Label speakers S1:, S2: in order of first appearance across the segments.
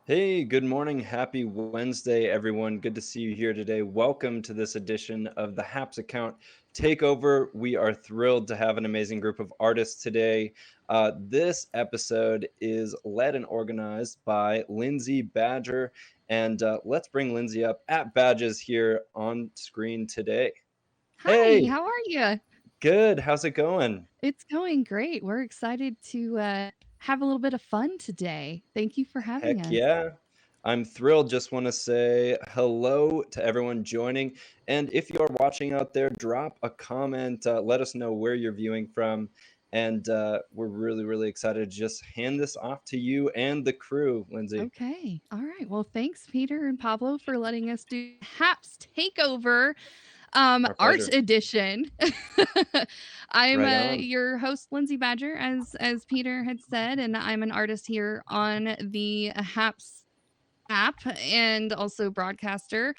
S1: Hey, good morning. Happy Wednesday, everyone. Good to see you here today. Welcome to this edition of the Happs Account Takeover. We are thrilled to have an amazing group of artists today. This episode is led and organized by Lindsay Badger. And let's bring Lindsay up at Badges here on screen today.
S2: Hi,
S1: Hey,
S2: how are you?
S1: good. How's it going?
S2: It's going great. We're excited to have a little bit of fun today. Thank you for having
S1: Heck
S2: us.
S1: yeah. I'm thrilled. Just want to say hello to everyone joining. And if you're watching out there, drop a comment. Let us know where you're viewing from. And we're really, really excited to just hand this off to you and the crew, Lindsay.
S2: Okay. All right. Well, thanks, Peter and Pablo, for letting us do Happs Takeover
S1: Our
S2: Art
S1: pleasure.
S2: Edition. I'm
S1: Right on.
S2: your host, Lindsay Badger, as Peter had said, and I'm an artist here on the Happs app and also broadcaster.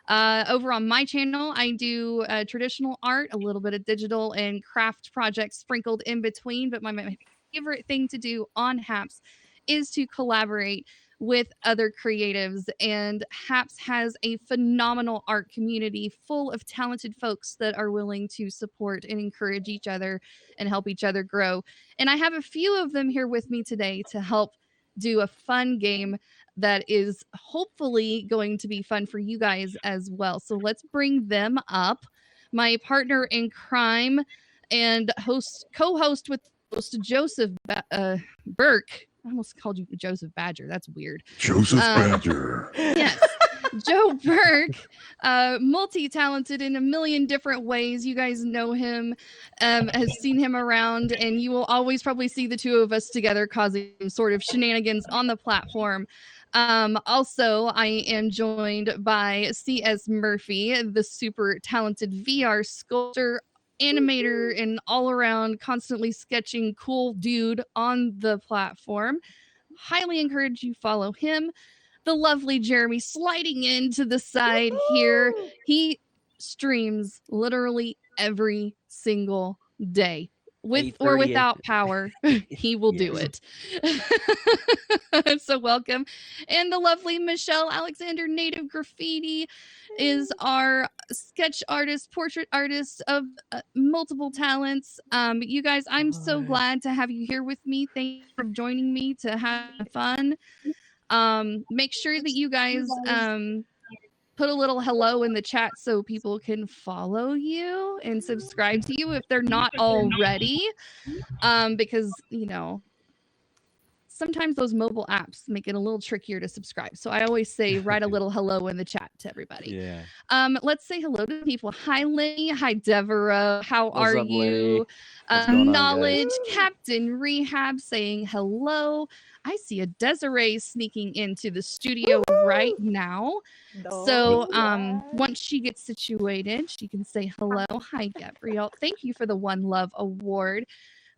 S2: Over on my channel, I do traditional art, a little bit of digital and craft projects sprinkled in between. But my favorite thing to do on Happs is to collaborate with other creatives. And Happs has a phenomenal art community full of talented folks that are willing to support and encourage each other and help each other grow. And I have a few of them here with me today to help do a fun game that is hopefully going to be fun for you guys as well. So let's bring them up. My partner in crime and co-host with host Joseph Burke. I almost called you Joseph Badger. That's weird.
S3: Joseph Badger.
S2: Yes. Joe Burke, multi-talented in a million different ways. You guys know him, has seen him around, and you will always probably see the two of us together causing sort of shenanigans on the platform. Also, I am joined by C.S. Murphy, the super talented VR sculptor, animator, and all-around constantly sketching cool dude on the platform. Highly encourage you follow him. The lovely Jeremy sliding into the side here. He streams literally every single day. With or without power, he will do it. So welcome. And the lovely Michelle Alexander Native Graffiti is our sketch artist, portrait artist of multiple talents. You guys, I'm so glad to have you here with me. Thank you for joining me to have fun. Make sure that you guys put a little hello in the chat so people can follow you and subscribe to you if they're not already. Because, you know, sometimes those mobile apps make it a little trickier to subscribe. So I always say write a little hello in the chat to everybody.
S1: Yeah.
S2: Let's say hello to people. Hi, Lenny. Hi, Deborah. How
S4: What's
S2: are
S4: up,
S2: you?
S4: Lenny? What's going on,
S2: Knowledge,
S4: guys?
S2: Captain Rehab saying hello. I see a Desiree sneaking into the studio right now. So once she gets situated, she can say hello. Hi, Gabrielle. Thank you for the One Love Award.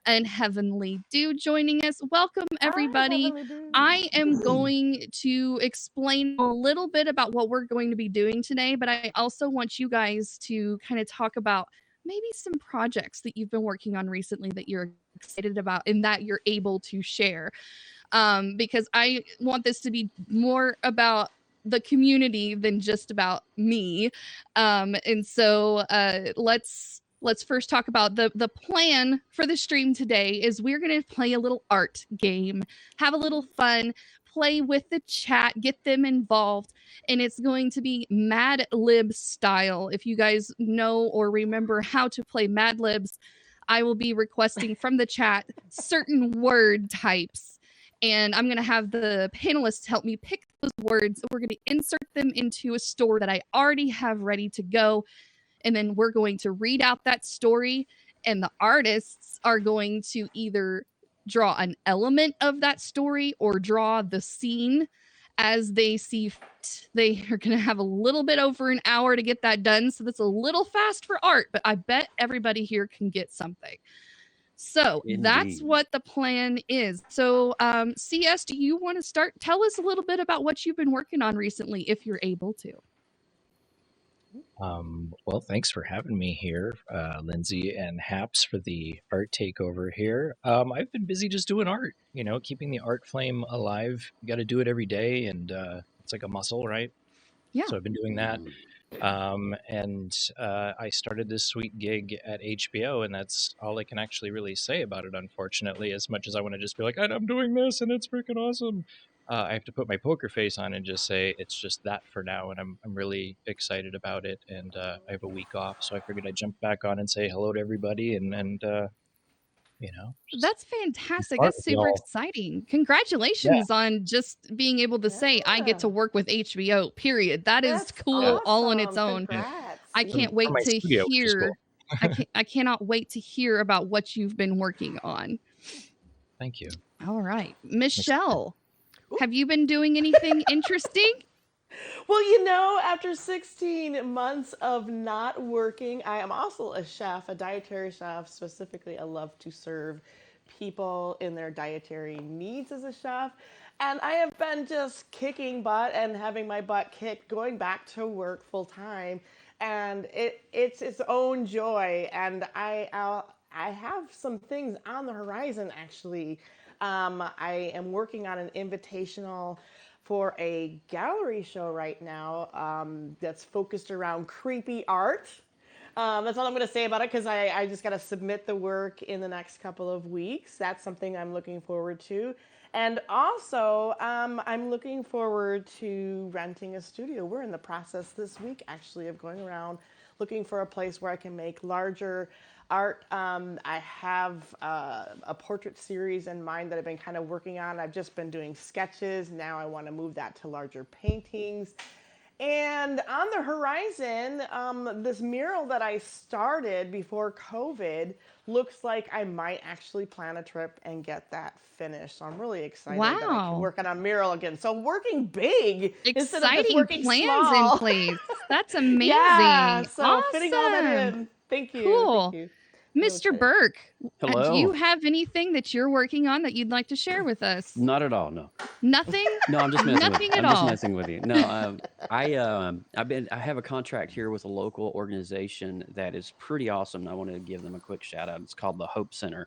S2: And Heavenly Dude joining us. Welcome, everybody. I am going to explain a little bit about what we're going to be doing today, but I also want you guys to kind of talk about maybe some projects that you've been working on recently that you're excited about and that you're able to share. Because I want this to be more about the community than just about me. And so let's first talk about the plan for the stream today is we're going to play a little art game, have a little fun, play with the chat, get them involved, and it's going to be Mad Lib style. If you guys know or remember how to play Mad Libs, I will be requesting from the chat certain word types, and I'm going to have the panelists help me pick those words. We're going to insert them into a story that I already have ready to go. And then we're going to read out that story, and the artists are going to either draw an element of that story or draw the scene as they see fit. They are going to have a little bit over an hour to get that done. So that's a little fast for art, but I bet everybody here can get something. So that's what the plan is. So CS, do you want to start? Tell us a little bit about what you've been working on recently, if you're able to.
S3: Well, thanks for having me here, Lindsay and Happs, for the art takeover here. I've been busy just doing art, keeping the art flame alive. You got to do it every day, and it's like a muscle, right?
S2: Yeah.
S3: So I've been doing that. And I started this sweet gig at HBO, and that's all I can actually really say about it, unfortunately, as much as I want to just be like, I'm doing this, and it's freaking awesome. I have to put my poker face on and just say it's just that for now, and I'm really excited about it. And I have a week off, so I figured I'd jump back on and say hello to everybody, and
S2: That's fantastic.
S3: fun
S2: That's
S3: with
S2: super
S3: y'all.
S2: exciting. Congratulations on just being able to say I get to
S4: Yeah.
S2: work with HBO, period. That is
S4: That's
S2: cool all on its
S4: awesome.
S2: own.
S4: Congrats.
S2: I
S4: Yeah.
S2: can't
S3: For
S2: wait
S3: my
S2: to
S3: studio, which is cool.
S2: hear I cannot wait to hear about what you've been working on.
S3: Thank you.
S2: All right. Michelle, have you been doing anything interesting?
S4: Well, after 16 months of not working, I am also a chef, a dietary chef. Specifically, I love to serve people in their dietary needs as a chef. And I have been just kicking butt and having my butt kicked, going back to work full time. And it's its own joy. And I have some things on the horizon, actually. I am working on an invitational for a gallery show right now that's focused around creepy art. That's all I'm going to say about it because I just got to submit the work in the next couple of weeks. That's something I'm looking forward to. And also, I'm looking forward to renting a studio. We're in the process this week, actually, of going around looking for a place where I can make larger art. I have a portrait series in mind that I've been kind of working on. I've just been doing sketches. Now I want to move that to larger paintings. And on the horizon, this mural that I started before COVID looks like I might actually plan a trip and get that finished. So I'm really excited that I can work on a mural again. So working big instead of just
S2: Exciting
S4: working
S2: plans
S4: small.
S2: in place. That's amazing.
S4: Yeah, so
S2: awesome.
S4: fitting all that in. Thank you.
S2: Cool.
S4: Thank you.
S2: Mr. Burke, do
S5: Hello.
S2: you have anything that you're working on that you'd like to share with us?
S5: Not at all. No.
S2: Nothing?
S5: No, I'm just messing with
S2: Nothing
S5: you.
S2: at
S5: I'm just
S2: all.
S5: messing with you. No, I have a contract here with a local organization that is pretty awesome. I want to give them a quick shout out. It's called the Hope Center.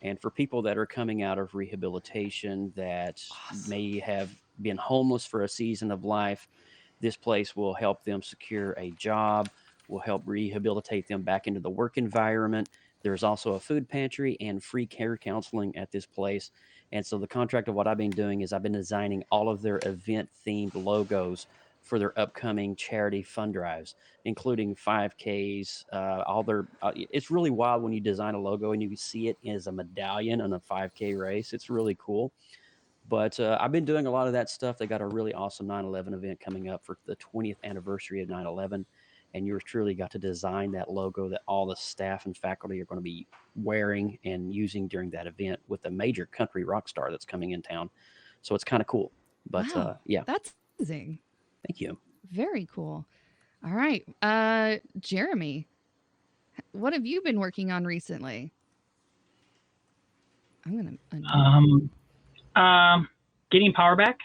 S5: And for people that are coming out of rehabilitation that may have been homeless for a season of life, this place will help them secure a job, will help rehabilitate them back into the work environment. There's also a food pantry and free care counseling at this place. And so the contract of what I've been doing is I've been designing all of their event themed logos for their upcoming charity fund drives, including 5Ks, all their, it's really wild when you design a logo and you see it as a medallion on a 5K race. It's really cool. But I've been doing a lot of that stuff. They got a really awesome 9/11 event coming up for the 20th anniversary of 9/11. And yours truly got to design that logo that all the staff and faculty are going to be wearing and using during that event with a major country rock star that's coming in town. So it's kind of cool. But
S2: Wow,
S5: yeah,
S2: that's amazing.
S5: thank you.
S2: Very cool. All right. Jeremy, what have you been working on recently? I'm going to
S6: getting power back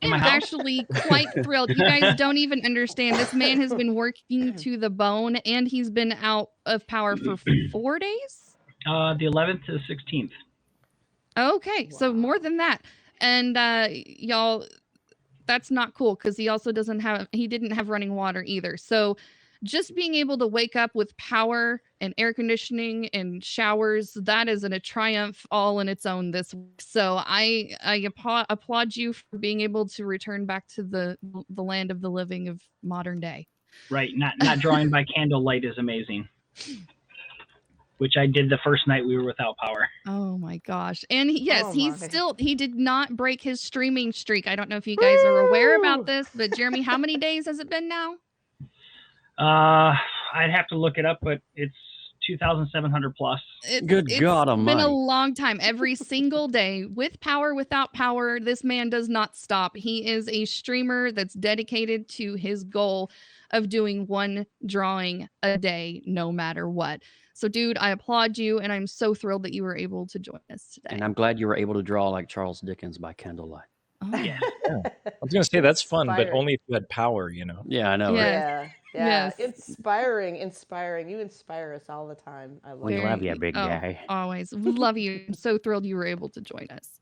S6: in my
S2: I'm
S6: house.
S2: actually quite thrilled. You guys don't even understand. This man has been working to the bone, and he's been out of power for 4 days.
S6: The 11th to the 16th.
S2: Okay, so more than that, and y'all, that's not cool because he also didn't have running water either. So just being able to wake up with power and air conditioning and showers, that is a triumph all in its own this week. So I applaud you for being able to return back to the land of the living of modern day.
S6: Right, not drawing by candlelight is amazing. Which I did the first night we were without power.
S2: Oh my gosh. And he did not break his streaming streak. I don't know if you guys are aware about this, but Jeremy, how many days has it been now?
S6: I'd have to look it up, but it's 2,700 plus.
S5: Good God
S2: Almighty. It's been a long time. Every single day, with power, without power, this man does not stop. He is a streamer that's dedicated to his goal of doing one drawing a day, no matter what. So, dude, I applaud you, and I'm so thrilled that you were able to join us today.
S5: And I'm glad you were able to draw like Charles Dickens by candlelight.
S2: Oh.
S3: Yeah. I was going to say that's fun, but only if you had power,
S5: Yeah, I know.
S2: Yeah.
S4: Yeah,
S2: Yes.
S4: inspiring. You inspire us all the time. I love
S5: We
S4: it.
S5: love you, big guy.
S2: Always. We love you. I'm so thrilled you were able to join us.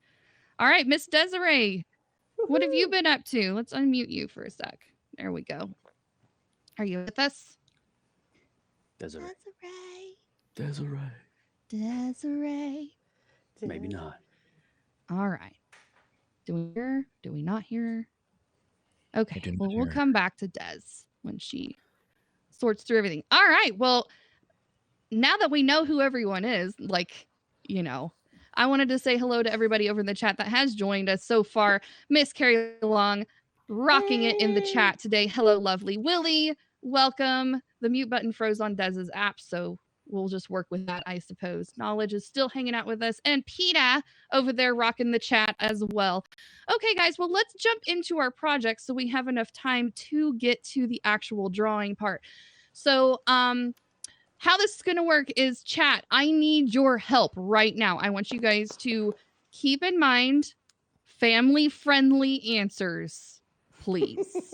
S2: All right, Miss Desiree, what have you been up to? Let's unmute you for a sec. There we go. Are you with us?
S5: Desiree.
S2: Desiree.
S5: Desiree.
S2: Desiree.
S5: Maybe not.
S2: All right. Do we hear? Do we not hear? Okay.
S3: do not
S2: Well, we'll
S3: hear.
S2: come back to Des when she sorts through everything. All right. Well, now that we know who everyone is, like, you know, I wanted to say hello to everybody over in the chat that has joined us so far. Miss Carrie Long, rocking it in the chat today. Hello, lovely Willie. Welcome. The mute button froze on Dez's app, so we'll just work with that, I suppose. Knowledge is still hanging out with us. And PETA over there rocking the chat as well. Okay, guys, well, let's jump into our project so we have enough time to get to the actual drawing part. So, how this is going to work is, chat, I need your help right now. I want you guys to keep in mind family-friendly answers, please.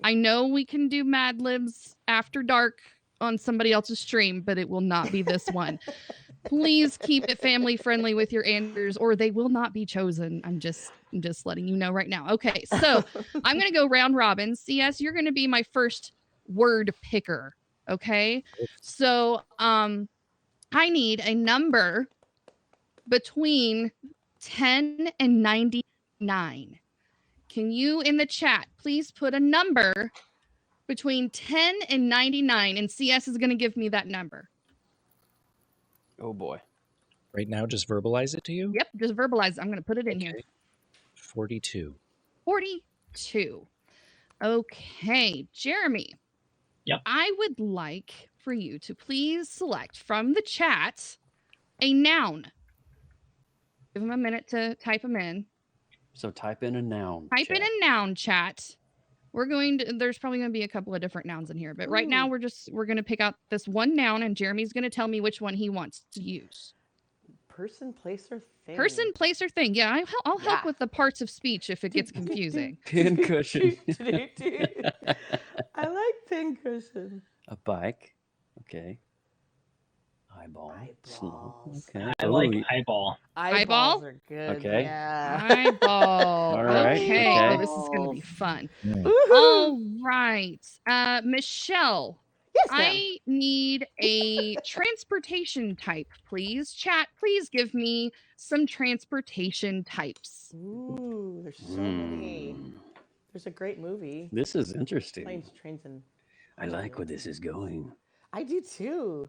S2: I know we can do Mad Libs after dark on somebody else's stream, but it will not be this one. Please keep it family-friendly with your answers, or they will not be chosen. I'm just letting you know right now. Okay, so I'm going to go round robin. CS, you're going to be my first word picker. Okay, so I need a number between 10 and 99. Can you in the chat please put a number between 10 and 99, and CS is going to give me that number.
S5: Oh boy.
S3: Right now, just verbalize it to you.
S2: Yep, just verbalize it. I'm going to put it in here.
S3: 42.
S2: 42. Okay, Jeremy.
S6: Yep.
S2: I would like for you to please select from the chat a noun. Give him a minute to type them in.
S5: So type in a noun.
S2: Type in a noun, chat. There's probably going to be a couple of different nouns in here, but right now we're going to pick out this one noun, and Jeremy's going to tell me which one he wants to use.
S4: Person, place, or thing.
S2: Person, place, or thing. Yeah, I'll help with the parts of speech if it gets confusing.
S5: Pincushion.
S4: I like pincushion.
S5: A bike. Okay. Eyeball.
S4: Eyeballs.
S5: Okay.
S6: I like
S5: Ooh,
S6: eyeball.
S4: Eyeballs are good.
S5: Okay.
S4: Yeah.
S2: Eyeball.
S5: All right,
S2: Okay.
S5: okay.
S2: Oh, this is going to be fun.
S4: Woohoo.
S2: All right. Michelle,
S4: Yes, ma'am.
S2: I need a transportation type, please. Chat, please give me some transportation types.
S4: Ooh, there's so many.
S5: Hmm.
S4: There's a great movie.
S5: This is interesting.
S4: Planes, Trains, and
S5: I like where this is going.
S4: I do too.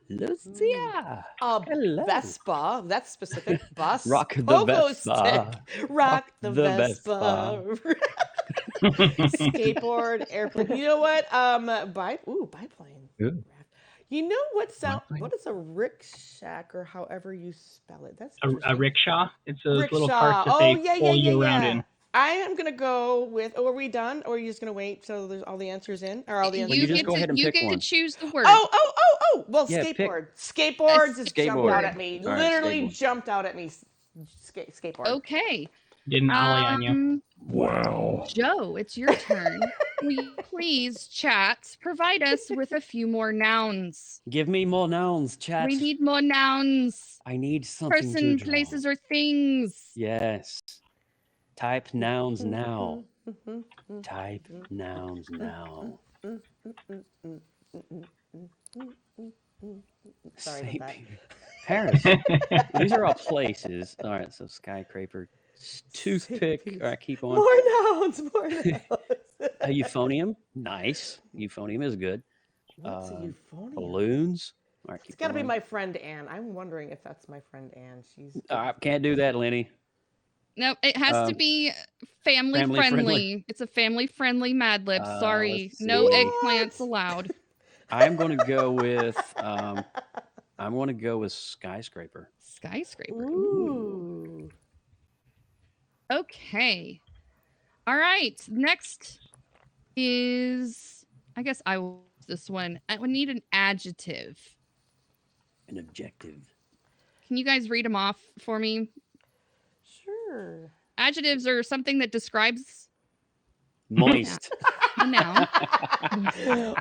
S5: Lucia. Hello.
S4: Vespa. That's specific. Bus.
S5: Rock the
S4: Pogo
S5: Vespa.
S4: stick. Rock the
S5: Vespa.
S4: Skateboard, airplane. You know what? Biplane.
S3: Ooh.
S4: You know what sound?
S3: Biplane.
S4: What is a rickshaw, or however you spell it? That's
S6: A
S4: interesting.
S6: rickshaw. It's those little
S4: Rickshaw.
S6: carts that
S4: Oh,
S6: they
S4: yeah,
S6: pull
S4: yeah,
S6: you
S4: yeah,
S6: around
S4: yeah.
S6: in.
S4: I am gonna go with. Oh, are we done? Or are you just gonna wait till there's all the answers in? Or all the answers?
S5: You just
S2: get
S5: go ahead and
S2: you
S5: pick
S2: get
S5: one.
S2: to choose the word.
S4: Oh! Well,
S5: Yeah, pick-
S4: skateboard. Skateboard just jumped
S5: Skateboard.
S4: out at me.
S5: All right,
S4: Literally
S5: skateboard.
S4: jumped out at me. Skateboard.
S2: Okay.
S6: Didn't ollie on you.
S3: Wow.
S2: Joe, it's your turn. Will you please, chat, provide us with a few more nouns?
S5: Give me more nouns, chat.
S2: We need more nouns.
S5: I need something
S2: Person,
S5: to draw.
S2: places, or things.
S5: Yes. Type nouns now. Type nouns now.
S4: Sorry about that.
S5: Paris. These are all places. All right, so skyscraper, toothpick. All right, keep on.
S4: More nouns.
S5: A euphonium. Nice. Euphonium is good.
S4: What's a euphonium?
S5: Balloons. All right,
S4: It's
S5: keep
S4: got to be
S5: going.
S4: my friend Anne. I'm wondering if that's my friend Anne. She's.
S5: Can't do that, Lenny.
S2: No, it has to be family
S5: family
S2: friendly.
S5: friendly.
S2: It's a family friendly Mad Lib. Sorry,
S5: let's
S2: no
S5: see.
S2: eggplants allowed.
S5: I'm going to go with. I'm going to go with skyscraper.
S2: Skyscraper.
S4: Ooh.
S2: Okay. All right. Next is, I guess I will use this one. I would need an adjective.
S5: An objective.
S2: Can you guys read them off for me?
S4: Sure.
S2: Adjectives are something that describes.
S5: Moist.
S2: a noun.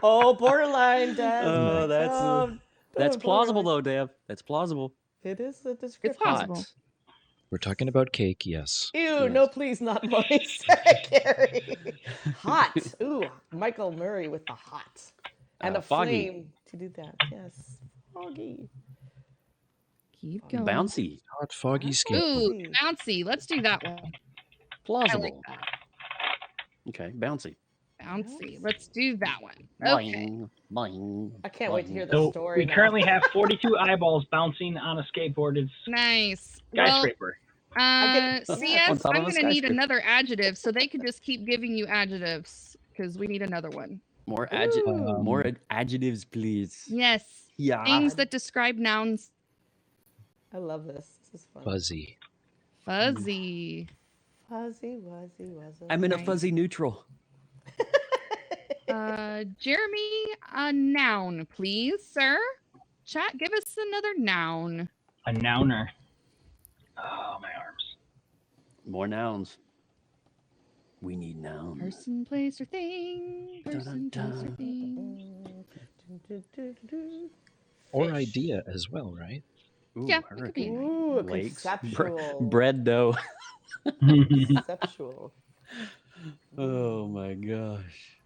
S4: Oh, borderline, Dad.
S5: Oh, that's plausible though, Dev. That's plausible.
S4: It is a
S2: It's
S4: description.
S2: plausible.
S3: We're talking about cake, yes.
S4: Ew,
S5: Yes.
S4: no, please, not moist. Gary. Hot. Ooh, Michael Murray with the hot. And a
S5: foggy.
S4: flame to do that. Yes. Foggy.
S2: Keep going.
S5: Bouncy.
S3: Hot, foggy skin.
S2: Ooh, bouncy. Let's do that one. I
S5: Plausible.
S2: like that.
S5: Okay, bouncy.
S2: Bouncy. Let's do that one. Okay.
S5: Boing, boing,
S4: I can't wait to hear the
S6: So
S4: story.
S6: we
S4: now.
S6: currently have 42 eyeballs bouncing on a skateboard. It's
S2: Nice. Well,
S6: skyscraper.
S2: CS,
S5: On top
S2: I'm
S5: of a
S2: going to need
S5: skyscraper.
S2: another adjective, so they could just keep giving you adjectives because we need another one.
S5: More adjectives, please.
S2: Yes.
S5: Yeah.
S2: Things that describe nouns.
S4: I love this. This is fun.
S3: Fuzzy.
S2: Fuzzy.
S4: Fuzzy, wuzzy, wuzzy.
S5: I'm in a
S2: Nice.
S5: fuzzy neutral.
S2: Jeremy, a noun, please, sir. Chat, give us another noun.
S6: A nouner. Oh, my arms.
S5: More nouns. We need nouns.
S2: Person, place, or thing. Person, place, or thing.
S3: Or idea as well, right?
S5: Ooh,
S2: Yeah, it could be.
S5: hurricane.
S4: Ooh,
S5: Lakes.
S4: conceptual.
S5: Bread dough.
S4: Conceptual.
S5: Oh my gosh.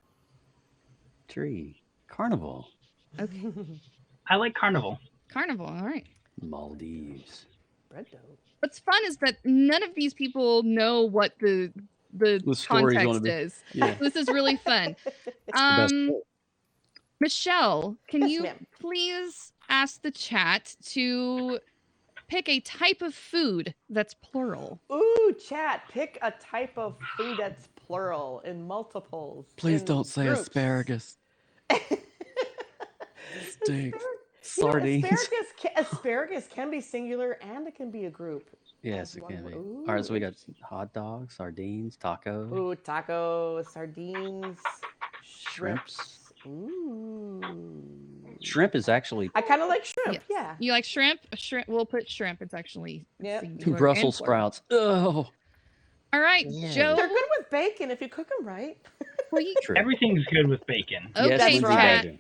S5: Tree. Carnival.
S2: Okay.
S6: I like carnival.
S2: Carnival, all right.
S5: Maldives.
S4: Bread dough.
S2: What's fun is that none of these people know what the
S5: story's gonna
S2: context
S5: be.
S2: is.
S5: Yeah.
S2: This is really fun.
S3: best
S2: Michelle, can
S4: Yes,
S2: you
S4: ma'am.
S2: please ask the chat to pick a type of food that's plural?
S4: Ooh, chat. Pick a type of food that's plural in multiples.
S5: Please
S4: in
S5: don't say
S4: groups.
S5: asparagus. Stinks.
S4: You know,
S5: Sardines.
S4: asparagus can be singular and it can be a group.
S5: Yes, it
S4: One
S5: can be.
S4: more.
S5: All right, so we got hot dogs, sardines, tacos,
S4: Ooh, tacos, sardines,
S5: shrimps.
S4: Ooh.
S5: Shrimp is actually
S4: I kind of like shrimp.
S2: Yes.
S4: Yeah.
S2: You like shrimp? Shrimp. We'll put shrimp. It's actually
S4: Yep.
S2: singular
S5: Brussels
S2: and plural.
S5: sprouts. Oh,
S2: All right,
S5: Yeah.
S2: Joe.
S4: They're good with bacon if you cook them right.
S2: Please.
S5: true.
S6: Everything's good with bacon.
S2: Okay,
S5: yes,
S4: that's
S5: Lindsay
S4: right.
S5: Bacon.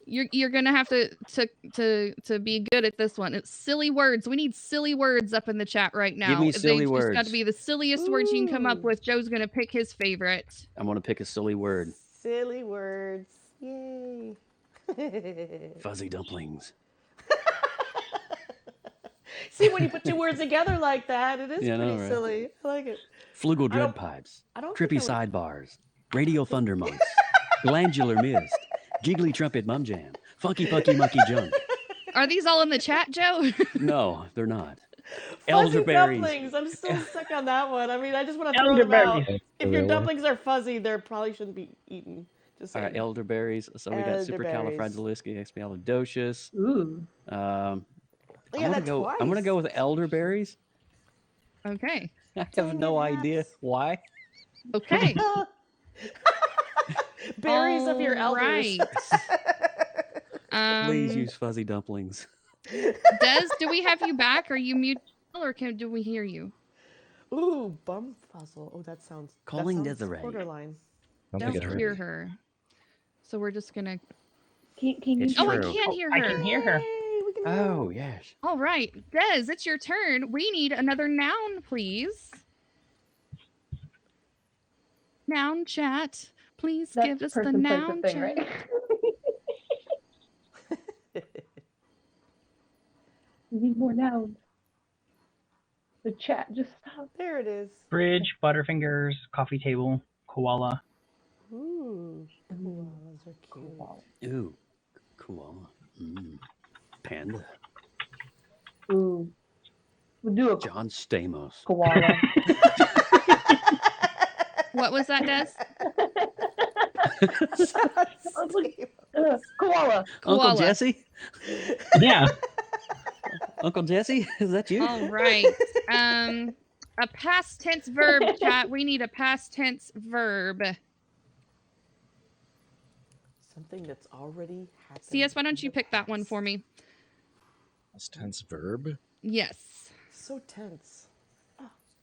S2: You're gonna have to be good at this one. It's silly words. We need silly words up in the chat right now.
S5: me silly
S2: They've just got
S5: words.
S2: to be the silliest words you can come up
S4: Ooh.
S2: with. Joe's gonna pick his favorite.
S5: I'm gonna pick a silly word.
S4: Silly words. Yay.
S5: Fuzzy dumplings.
S4: See, when you put two words together like that, it is
S5: Yeah, I know,
S4: pretty
S5: right?
S4: silly. I like it.
S5: Flugel
S4: I
S5: dread
S4: don't-
S5: pipes.
S4: I don't think
S5: Trippy
S4: I would-
S5: sidebars. Radio thunder monks. Glandular mist. Giggly trumpet mum jam. Funky punky monkey junk.
S2: Are these all in the chat, Joe?
S5: No, they're not.
S4: Fuzzy
S5: Elderberries.
S4: dumplings. I'm still stuck on that one. I mean, I just want to throw them out.
S6: Elderberries.
S4: If your dumplings are fuzzy, they probably shouldn't be eaten. Just
S5: All
S4: saying.
S5: right, elderberries. So we got
S4: Elderberries.
S5: supercalifragilisticexpialidocious.
S2: Ooh.
S4: Yeah, that's
S5: I'm gonna
S4: twice.
S5: go with elderberries.
S2: Okay.
S5: I have no
S4: Dang it,
S5: idea
S4: Happs.
S5: why.
S2: Okay.
S4: Berries of your elders.
S2: Right.
S5: Please use fuzzy dumplings.
S2: Des, do we have you back? Are you mute or do we hear you?
S4: Ooh, bumfuzzle. Oh, that sounds.
S5: Calling
S4: that sounds
S5: Desiree.
S4: borderline.
S3: I don't
S2: Don't
S3: think it hurt.
S2: hear her. So we're just gonna.
S7: Can you
S5: It's
S2: Oh, I
S5: true.
S2: can't hear
S6: I
S2: her.
S6: can hear her.
S4: Yay, we can hear
S5: Oh yes.
S2: All right, Des, it's your turn. We need another noun, please. Noun chat. Please
S7: That's
S2: give us the
S7: person, place, or
S2: noun
S7: thing,
S2: chat.
S7: right? We need more nouns. The chat just stopped.
S4: There it is.
S6: Bridge, Butterfingers, coffee table, koala.
S4: Ooh, koalas are cute.
S5: Ooh, koala. Panda.
S7: Ooh. We'll do a
S5: John Stamos.
S7: koala.
S2: What was that, Des?
S7: Koala.
S5: Uncle
S2: Koala.
S5: Jesse?
S6: Yeah.
S5: Uncle Jesse? Is that you?
S2: All right. A past tense verb, chat. We need a past tense verb.
S4: Something that's already happened.
S2: CS, why don't you
S4: in the
S2: pick that one
S4: past.
S2: for me?
S3: Past tense verb.
S2: Yes.
S4: So tense.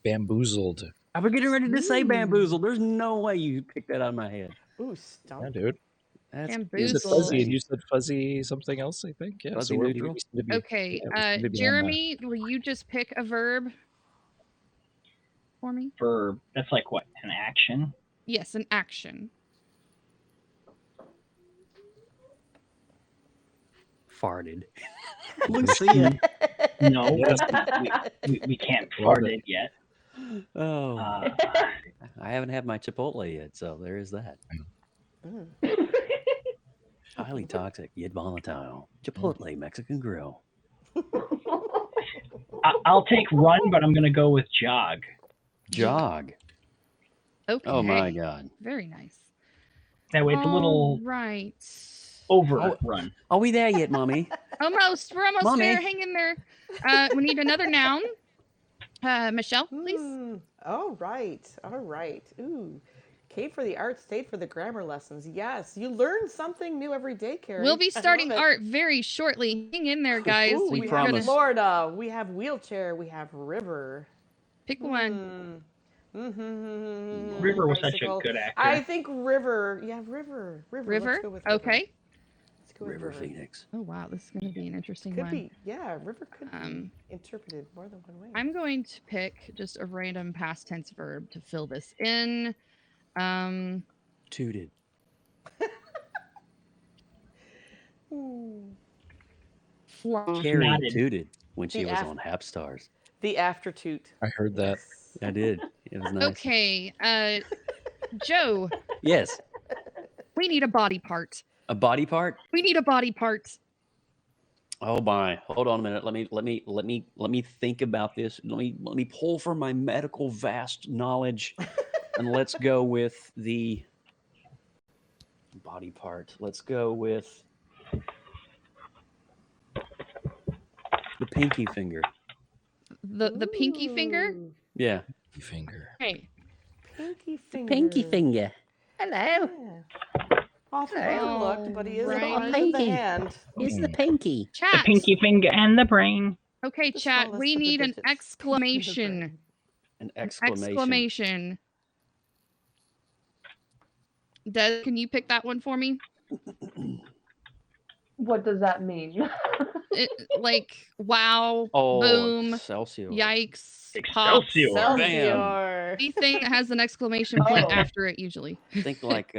S3: Bamboozled.
S5: I was getting ready to say bamboozled. There's no way you picked that out of my head.
S4: Ooh,
S3: Yeah,
S4: stump.
S3: dude.
S5: That's
S3: You said
S2: Bamboozle.
S3: fuzzy, and you said fuzzy something else, I think. Yeah,
S5: Fuzzy
S3: so we
S5: neutral?
S3: seem to be,
S2: Okay,
S3: yeah, we seem to be on that.
S2: Jeremy, will you just pick a verb for me?
S6: Verb. That's like what? An action?
S2: Yes, an action.
S5: farted.
S1: Lucia.
S6: No,
S3: Yes.
S6: we can't
S3: Love
S6: fart
S3: it.
S6: it yet.
S5: Oh,
S6: Uh,
S5: I haven't had my Chipotle yet, so there is that.
S4: Mm.
S5: Highly toxic yet volatile. Chipotle Mexican Grill.
S6: I'll take run, but I'm going to go with jog.
S5: Jog.
S2: Okay.
S5: Oh my God.
S2: Very nice.
S6: That way it's a little
S2: right.
S6: over run.
S5: Are we there yet, Mommy?
S2: Almost. We're almost
S5: Mommy.
S2: there. Hang in there. We need another noun. Michelle, please.
S4: All right. All right. Ooh. K for the art, stayed for the grammar lessons. Yes. You learn something new every day, Carrie.
S2: We'll be
S4: I love
S2: starting
S4: it.
S2: art very shortly. Hang in there, guys.
S4: Ooh,
S5: We
S4: we
S5: promise.
S4: have Florida. We have wheelchair. We have river.
S2: Pick one.
S6: River was such a
S4: Bicycle.
S6: good actor.
S4: I think river. Yeah, river.
S2: River.
S4: Let's go with river.
S2: Okay.
S4: Let's go with
S5: River Phoenix.
S2: Oh wow, this is going to be an interesting
S4: Could
S2: one.
S4: be. Yeah, river could be interpreted more than one way.
S2: I'm going to pick just a random past tense verb to fill this in.
S5: Tooted.
S2: Fly.
S5: Carrie
S6: Nodded.
S5: tooted when she
S4: The
S5: was
S4: af-
S5: on Hap Stars.
S4: The aftertoot.
S3: I heard that.
S5: I did. It was nice.
S2: Okay. Joe,
S5: Yes.
S2: we need a body part.
S5: A body part?
S2: We need a body part.
S5: Oh my! Hold on a minute. Let me think about this. Let me pull from my medical vast knowledge, and let's go with the body part. Let's go with the pinky finger.
S2: The pinky finger.
S4: Ooh,
S5: Yeah.
S3: Finger.
S2: Okay.
S4: Pinky finger.
S5: Pinky finger. Hello.
S4: Yeah. Off
S2: Hello.
S4: looked, but he is
S2: Right.
S4: blind in the
S5: Pinky.
S4: hand.
S5: It's the pinky.
S6: The
S2: Chat.
S6: pinky finger and the brain.
S2: Okay,
S4: The
S2: chat.
S4: smallest
S2: We
S4: of the
S2: need an
S4: digits.
S2: exclamation.
S5: An
S2: An
S5: exclamation.
S2: exclamation. Des, can you pick that one for me?
S7: What does that mean?
S2: Like, wow,
S5: Oh,
S2: boom,
S5: Excelsior.
S2: yikes, pop,
S6: Excelsior.
S4: Excelsior.
S2: anything that has an exclamation point
S7: Oh.
S2: after it usually.
S5: Think like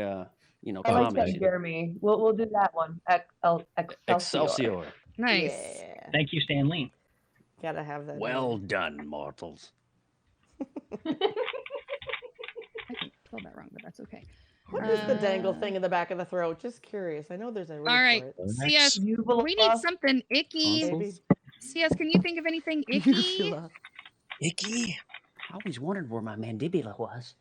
S7: I like
S5: comedy.
S7: that, Jeremy. We'll do that one. Excelsior.
S5: Excelsior.
S2: Nice.
S4: Yeah.
S6: Thank you, Stan Lee.
S4: Gotta have that.
S5: Well done, mortals.
S2: I can spell that wrong, but that's okay.
S4: What is the dangle thing in the back of the throat? Just curious. I know there's a word
S2: All right.
S4: for it.
S2: CS, we need something icky.
S4: Maybe.
S2: CS, can you think of anything icky?
S4: Uvula.
S3: Icky.
S5: I always wondered where my mandibula was.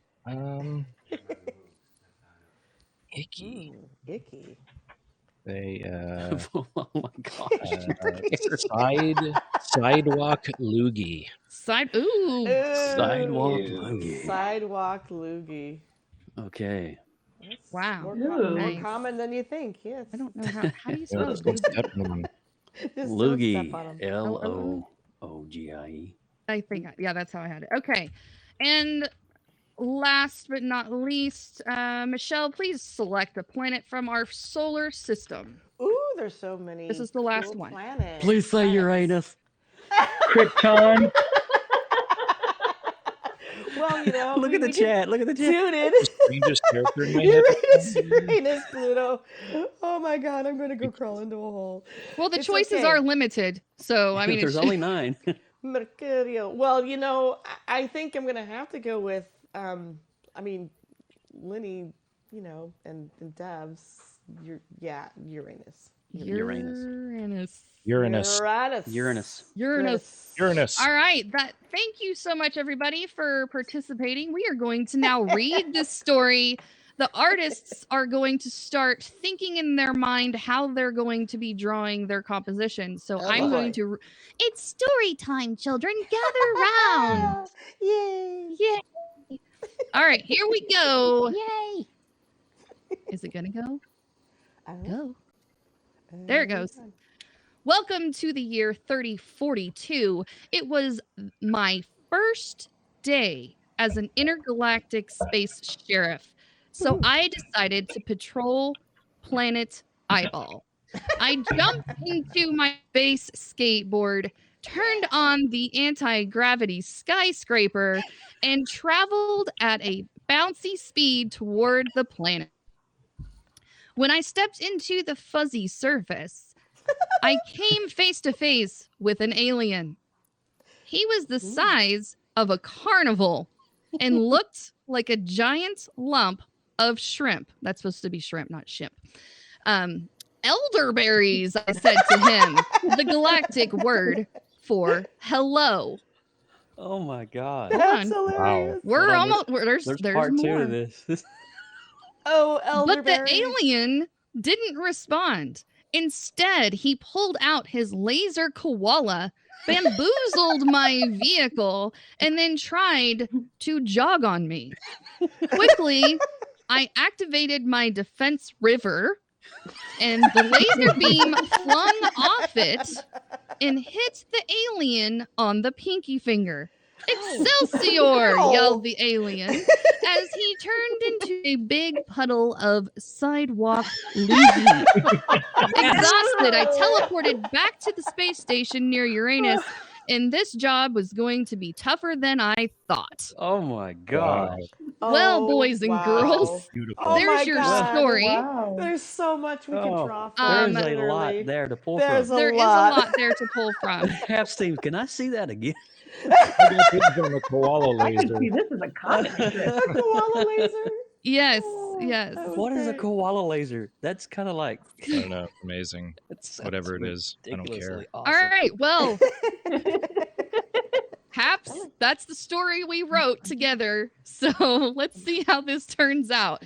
S3: Icky.
S4: Icky.
S3: They
S5: Oh my gosh.
S3: sidewalk loogie.
S2: Ooh.
S5: Sidewalk
S4: Ooh.
S5: loogie.
S4: Sidewalk loogie.
S5: Okay.
S4: That's
S2: Wow.
S4: More,
S7: Ooh.
S4: more
S2: Nice.
S4: common than you think. Yes.
S2: I don't know how do you
S3: Yeah,
S2: spell
S3: let's go
S2: loogie?
S3: step one.
S4: Just don't step
S5: Loogie.
S4: on 'em.
S5: Loogie.
S2: I think, yeah, that's how I had it. Okay. And last but not least, Michelle, please select a planet from our solar system.
S4: Ooh, there's so many.
S2: This is the last
S4: cool
S2: one.
S4: Planets.
S5: Please say Uranus.
S6: Krypton.
S4: Well, you know.
S5: Look at the chat. Look at the chat.
S4: Suited.
S3: Strangest character in my head.
S4: Uranus, Pluto. Oh my God, I'm going to go crawl into a hole.
S2: Well, the
S4: It's
S2: choices
S4: okay.
S2: are limited. So, I mean,
S5: There's only 9.
S4: Mercurio. Well, you know, I think I'm going to have to go with, Lenny, you know, and Devs. Uranus.
S2: Uranus.
S3: Uranus.
S2: All right. Thank you so much, everybody, for participating. We are going to now read this story. The artists are going to start thinking in their mind how they're going to be drawing their composition. So I'm going to. It's story time, children. Gather round.
S4: Yay.
S2: Yay. All right, here we go.
S7: Yay.
S2: Is it going to go?
S4: Oh,
S2: Go. There it goes. Welcome to the year 3042. It was my first day as an intergalactic space sheriff. So I decided to patrol planet Eyeball. I jumped into my base skateboard, turned on the anti-gravity skyscraper, and traveled at a bouncy speed toward the planet. When I stepped into the fuzzy surface, I came face to face with an alien. He was the size of a carnival and looked like a giant lump of shrimp. That's supposed to be shrimp, not shimp. Elderberries, I said to him, the galactic word for hello.
S5: Oh my God.
S4: That's
S2: on.
S4: hilarious.
S2: We're almost, there's
S5: part two
S2: more.
S5: of this.
S4: Oh,
S2: But the
S4: elderberry.
S2: alien didn't respond. Instead, he pulled out his laser koala, bamboozled my vehicle, and then tried to jog on me. Quickly, I activated my defense river, and the laser beam flung off it and hit the alien on the pinky finger. Excelsior!
S4: Ow.
S2: Yelled the alien as he turned into a big puddle of sidewalk loogie. Exhausted, I teleported back to the space station near Uranus, and this job was going to be tougher than I thought.
S5: Oh my God.
S2: Well, boys and girls,
S3: Beautiful.
S4: Oh
S2: there's
S4: my
S2: your
S4: God.
S2: story.
S7: Wow.
S4: There's so much we could draw from.
S2: Um,
S5: There's a lot
S4: literally.
S5: there to pull
S4: There's
S5: from.
S4: a
S2: There is a
S4: lot.
S2: lot there to pull from.
S5: Happs team, can I see that again?
S3: I got kids on the koala
S7: I can
S3: laser.
S7: see this as a comic strip.
S4: The koala laser.
S2: Yes,
S4: Oh,
S2: yes.
S4: that was
S5: What is a
S4: great.
S5: koala laser? That's kind of like
S3: I don't know. Amazing.
S5: that sounds
S3: Whatever it is, I don't care.
S5: ridiculously
S2: All
S5: awesome.
S2: right, well, Haps, that's the story we wrote together. So let's see how this turns out.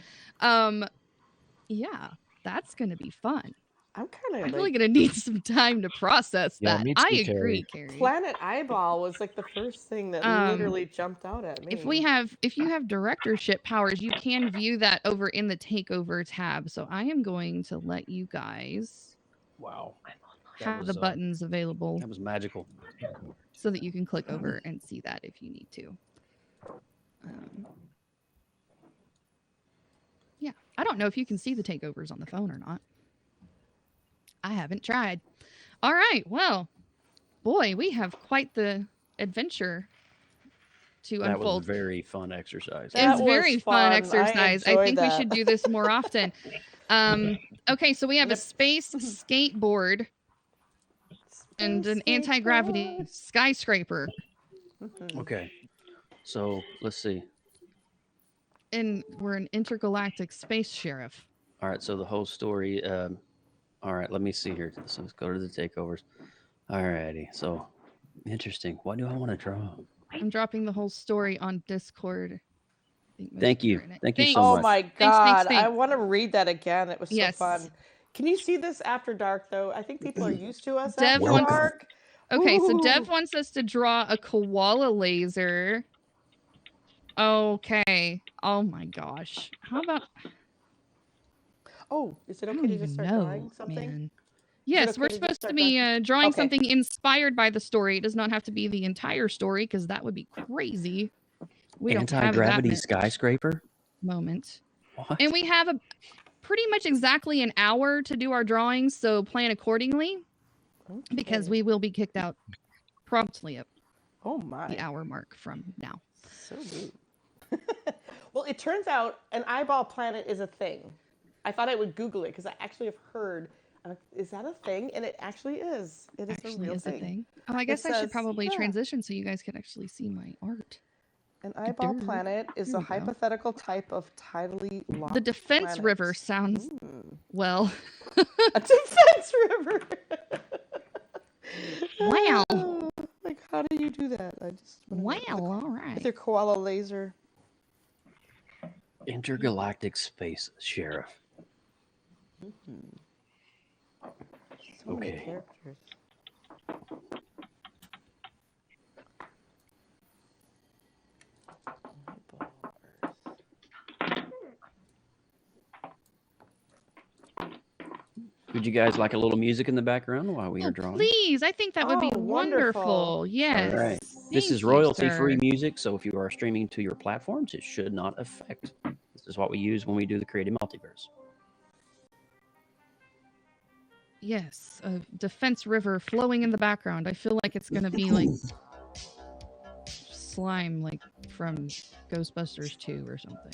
S2: Yeah, that's gonna be fun.
S4: I'm kind
S2: I'm
S4: of
S2: really
S4: like,
S2: gonna need some time to process
S3: Yeah,
S2: that.
S3: me
S2: I
S3: too,
S2: agree, Carrie.
S4: Planet Eyeball was like the first thing that literally jumped out at me.
S2: If you have directorship powers, you can view that over in the takeover tab. So I am going to let you guys
S5: Wow. That
S2: have
S5: was,
S2: the buttons available
S5: That was magical.
S2: so that you can click over and see that if you need to. Yeah, I don't know if you can see the takeovers on the phone or not. I haven't tried. All right, well, boy, we have quite the adventure to
S5: That was a
S2: unfold.
S5: very fun exercise.
S4: That
S2: It's
S4: was
S2: very
S4: fun.
S2: fun
S4: I
S2: exercise. I
S4: enjoyed
S2: think we
S4: that.
S2: should do this more often. Okay, so we have a
S4: Yep.
S2: space skateboard and an
S4: Space
S2: anti-gravity
S4: skateboard.
S2: skyscraper,
S4: Mhm.
S5: Okay. So let's see.
S2: and we're an intergalactic space sheriff.
S5: All right. So the whole story. All right. Let me see here. So let's go to the takeovers. All righty. So interesting. What do I want to draw?
S2: I'm dropping the whole story on Discord. I think most
S5: Thank
S2: of you
S5: you.
S2: are in it.
S5: Thank you
S2: Thanks.
S5: so
S4: Oh
S5: much.
S4: my
S2: thanks,
S4: God. I
S2: thanks.
S4: want to read that again. It was so
S2: Yes.
S4: fun. Can you see this after dark, though? I think people are used to us
S2: Dev
S4: after
S2: wants-
S4: dark.
S2: Okay, so Dev
S4: Ooh.
S2: wants us to draw a koala laser. Okay. Oh my gosh. How about
S4: Oh, is it
S2: I
S4: okay
S2: don't
S4: to
S2: even
S4: just start
S2: know,
S4: drawing something?
S2: man. Yes,
S4: okay
S2: we're
S4: to just
S2: supposed to
S4: start
S2: be drawing
S4: Okay.
S2: something inspired by the story. It does not have to be the entire story because that would be crazy. We don't have that
S5: Anti-gravity
S2: many
S5: skyscraper.
S2: moment.
S5: What?
S2: And we have a pretty much exactly an hour to do our drawings, so plan accordingly because
S4: Okay.
S2: we will be kicked out promptly at
S4: Oh my.
S2: the hour mark from now.
S4: So neat. Well, it turns out an eyeball planet is a thing. I thought I would Google it because I actually have heard. Is that a thing? And it actually is. It is a
S2: Actually
S4: real
S2: is
S4: thing.
S2: a thing. Oh, I guess I
S4: says-
S2: should probably
S4: yeah.
S2: transition so you guys can actually see my art.
S4: An eyeball
S2: Durr.
S4: planet is
S2: Here
S4: a
S2: we go.
S4: hypothetical type of tidally locked
S2: The defense
S4: planet.
S2: river sounds well.
S4: A defense river.
S2: Wow.
S4: Like, how do you do that? I just wanna know.
S2: Wow, all right.
S4: With your koala laser.
S5: Intergalactic space sheriff.
S4: So many
S5: Okay.
S4: characters.
S5: Would you guys like a little music in the background while we
S2: Oh,
S5: are drawing?
S2: please. I think that would be
S4: Oh,
S2: wonderful.
S4: wonderful.
S2: Yes.
S5: All right. This
S2: Thank
S5: is
S2: you,
S5: royalty-free
S2: sir.
S5: music, so if you are streaming to your platforms, it should not affect This is what we use when we do the Creative Multiverse.
S2: Yes, a defense river flowing in the background. I feel like it's going to be like slime, like from Ghostbusters 2 or something.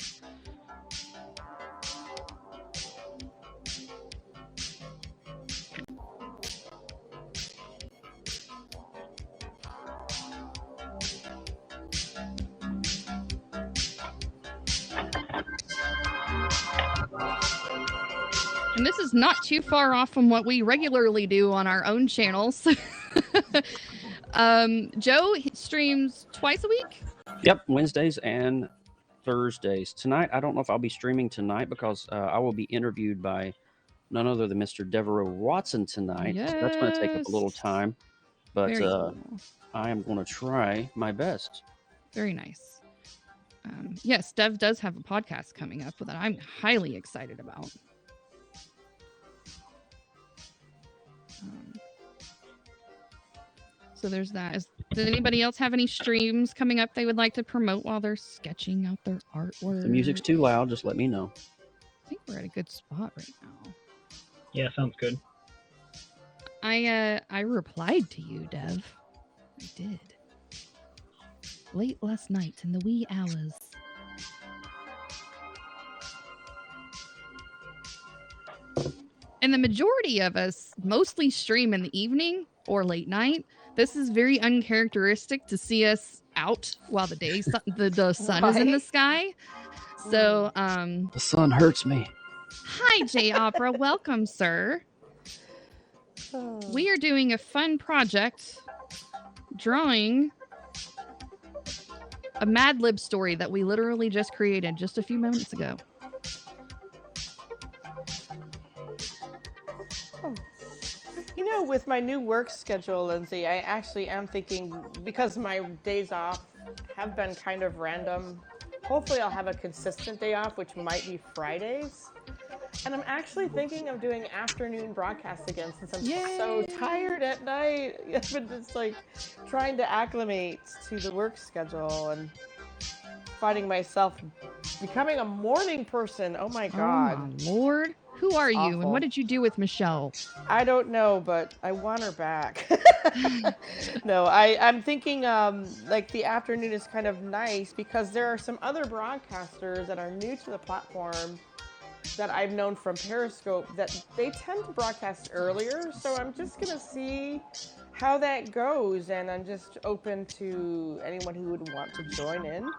S2: And this is not too far off from what we regularly do on our own channels. Joe streams twice a week?
S5: Yep, Wednesdays and Thursdays. Tonight, I don't know if I'll be streaming tonight because I will be interviewed by none other than Mr. Devereaux Watson tonight.
S2: Yes.
S5: So that's going to take up a little time, but
S2: Very cool.
S5: I am going to try my best.
S2: Very nice. Yes, Dev does have a podcast coming up that I'm highly excited about. So there's that. Does anybody else have any streams coming up they would like to promote while they're sketching out their artwork?
S5: If the music's too loud, just let me know.
S2: I think we're at a good spot right now.
S6: Yeah, sounds good.
S2: I replied to you, Dev. I did. Late last night in the wee hours. And the majority of us mostly stream in the evening or late night. This is very uncharacteristic to see us out while the day the sun is in the sky. So
S5: The sun hurts me.
S2: hi J Opera, welcome sir. We are doing a fun project drawing a Mad Lib story that we literally just created just a few moments ago.
S4: You know, with my new work schedule, Lindsay, I actually am thinking, because my days off have been kind of random, hopefully I'll have a consistent day off, which might be Fridays. And I'm actually thinking of doing afternoon broadcasts again since I'm so tired at night. I've been just like trying to acclimate to the work schedule and finding myself becoming a morning person. Oh my God.
S2: Oh my Lord. Who are you and
S4: Awful.
S2: what did you do with Michelle?
S4: I don't know, but I want her back. No, I'm thinking like the afternoon is kind of nice because there are some other broadcasters that are new to the platform that I've known from Periscope that they tend to broadcast earlier. So I'm just going to see how that goes. And I'm just open to anyone who would want to join in.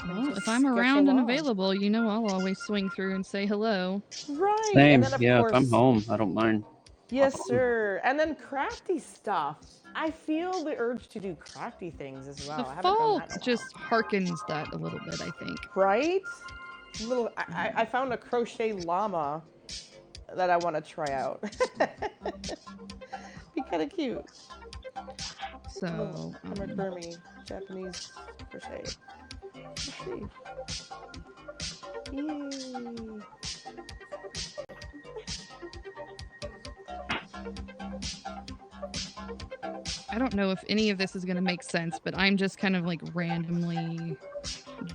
S2: Well, if I'm around and available, you know I'll always swing through and say hello.
S4: Right.
S5: Same.
S4: And then, of
S5: Yeah,
S4: course,
S5: if I'm home, I don't mind.
S4: Yes, sir. And then crafty stuff. I feel the urge to do crafty things as well.
S2: The
S4: I haven't done
S2: fall
S4: that in a
S2: just harkens that a little bit, I think.
S4: while. Right? I found a crochet llama that I want to try out. Be kind of cute.
S2: So,
S4: Amigurumi, Japanese crochet. Let's see. Yay.
S2: I don't know if any of this is going to make sense, but I'm just kind of like randomly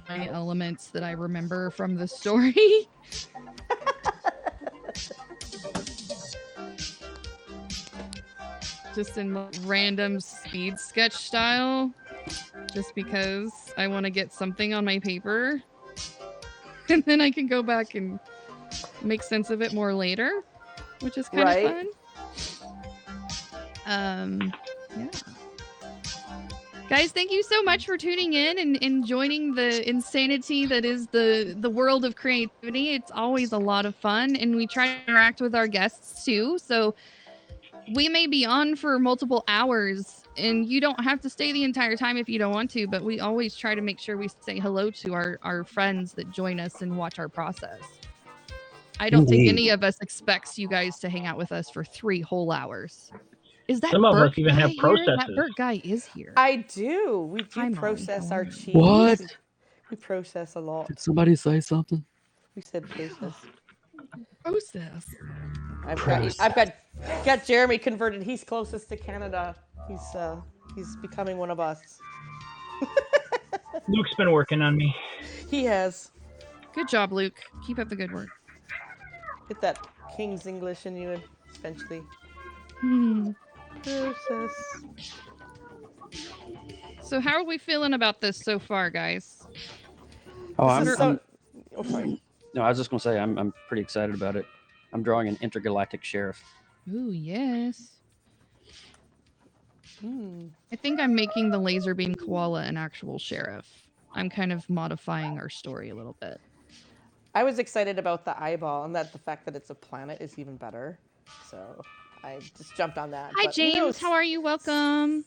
S2: my elements that I remember from the story. Just in random speed sketch style, just because I want to get something on my paper. And then I can go back and make sense of it more later, which is kind of fun. Yeah. Guys, thank you so much for tuning in and joining the insanity that is the world of creativity. It's always a lot of fun, and we try to interact with our guests too. So we may be on for multiple hours, and you don't have to stay the entire time if you don't want to, but we always try to make sure we say hello to our friends that join us and watch our process. I don't think any of us expects you guys to hang out with us for 3 whole hours. Is that
S6: Some of
S2: Burke
S6: us even have
S2: guy here?
S6: processes.
S2: That Burke guy is here.
S4: I do. We do
S2: Hi, Molly.
S4: process
S2: How
S4: our
S2: are you?
S4: cheese.
S5: What?
S4: We process a lot.
S5: Did somebody say something?
S4: We said process.
S2: Process.
S4: I've got Jeremy converted. He's closest to Canada. He's becoming one of us.
S6: Luke's been working on me.
S4: He has.
S2: Good job, Luke. Keep up the good work.
S4: Get that King's English in you eventually. Process.
S2: So how are we feeling about this so far, guys?
S5: Oh,
S4: This is so. Oh, sorry.
S5: No, I was just gonna say I'm pretty excited about it. I'm drawing an intergalactic sheriff.
S2: Ooh, yes.
S4: Mm.
S2: I think I'm making the laser beam koala an actual sheriff. I'm kind of modifying our story a little bit.
S4: I was excited about the eyeball, and that the fact that it's a planet is even better. So I just jumped on that.
S2: Hi,
S4: But,
S2: James. How are you? Welcome.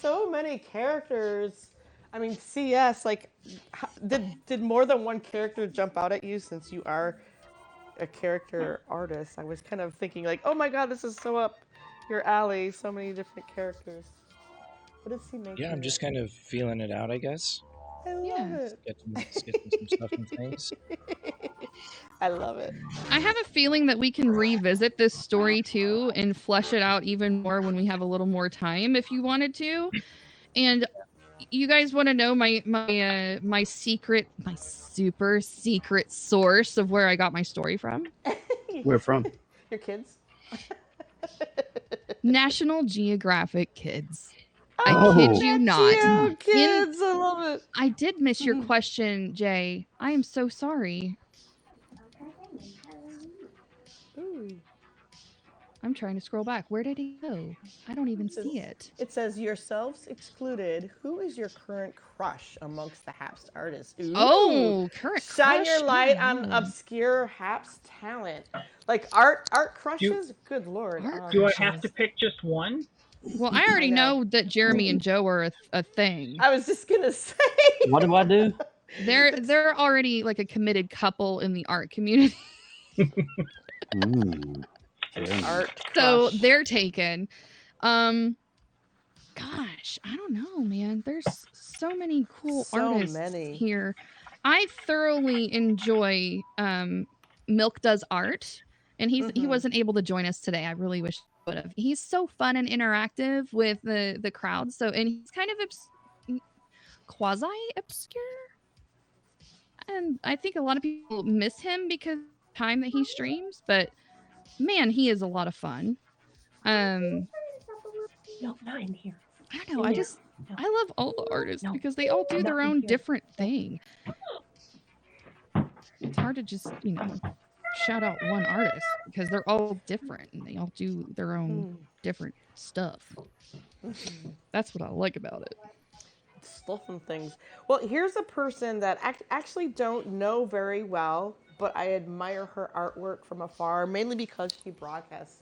S4: So many characters. I mean, CS, like, did more than one character jump out at you since you are a character artist? I was kind of thinking, like, oh my god, this is so up your alley. So many different characters. What is he making?
S3: Yeah, I'm just kind of feeling it out, I guess.
S4: I love it.
S3: Getting some stuff and things.
S4: I love it.
S2: I have a feeling that we can revisit this story too and flesh it out even more when we have a little more time if you wanted to. And you guys want to know my super secret source of where I got my story from?
S5: Where from?
S4: Your kids?
S2: National Geographic Kids.
S4: Oh,
S2: I kid you not.
S4: Geo Kids, I love it.
S2: I did miss your question, Jay. I am so sorry.
S4: Ooh.
S2: I'm trying to scroll back. Where did he go? I don't even see it.
S4: It says, yourselves excluded. Who is your current crush amongst the Happs artists? Ooh.
S2: Oh, current
S4: Shine
S2: crush.
S4: your light on obscure Happs talent. Like art crushes? Good Lord.
S6: Do I have to pick just one?
S2: Well, I already know that Jeremy and Joe are a thing.
S4: I was just gonna say.
S5: What do I do?
S2: They're already like a committed couple in the art community.
S4: Art
S2: So
S4: crush.
S2: they're taken. Gosh, I don't know, man. There's so many cool artists here. I thoroughly enjoy Milk Does Art, and he wasn't able to join us today. I really wish he would have. He's so fun and interactive with the crowd. So, and he's kind of quasi obscure, and I think a lot of people miss him because of the time that he streams. But man, he is a lot of fun.
S7: No, not in here.
S2: I don't know. I love all the artists because they all do their own different thing. It's hard to just, shout out one artist because they're all different and they all do their own different stuff. That's what I like about it.
S4: Stuff and things. Well, here's a person that actually don't know very well, but I admire her artwork from afar, mainly because she broadcasts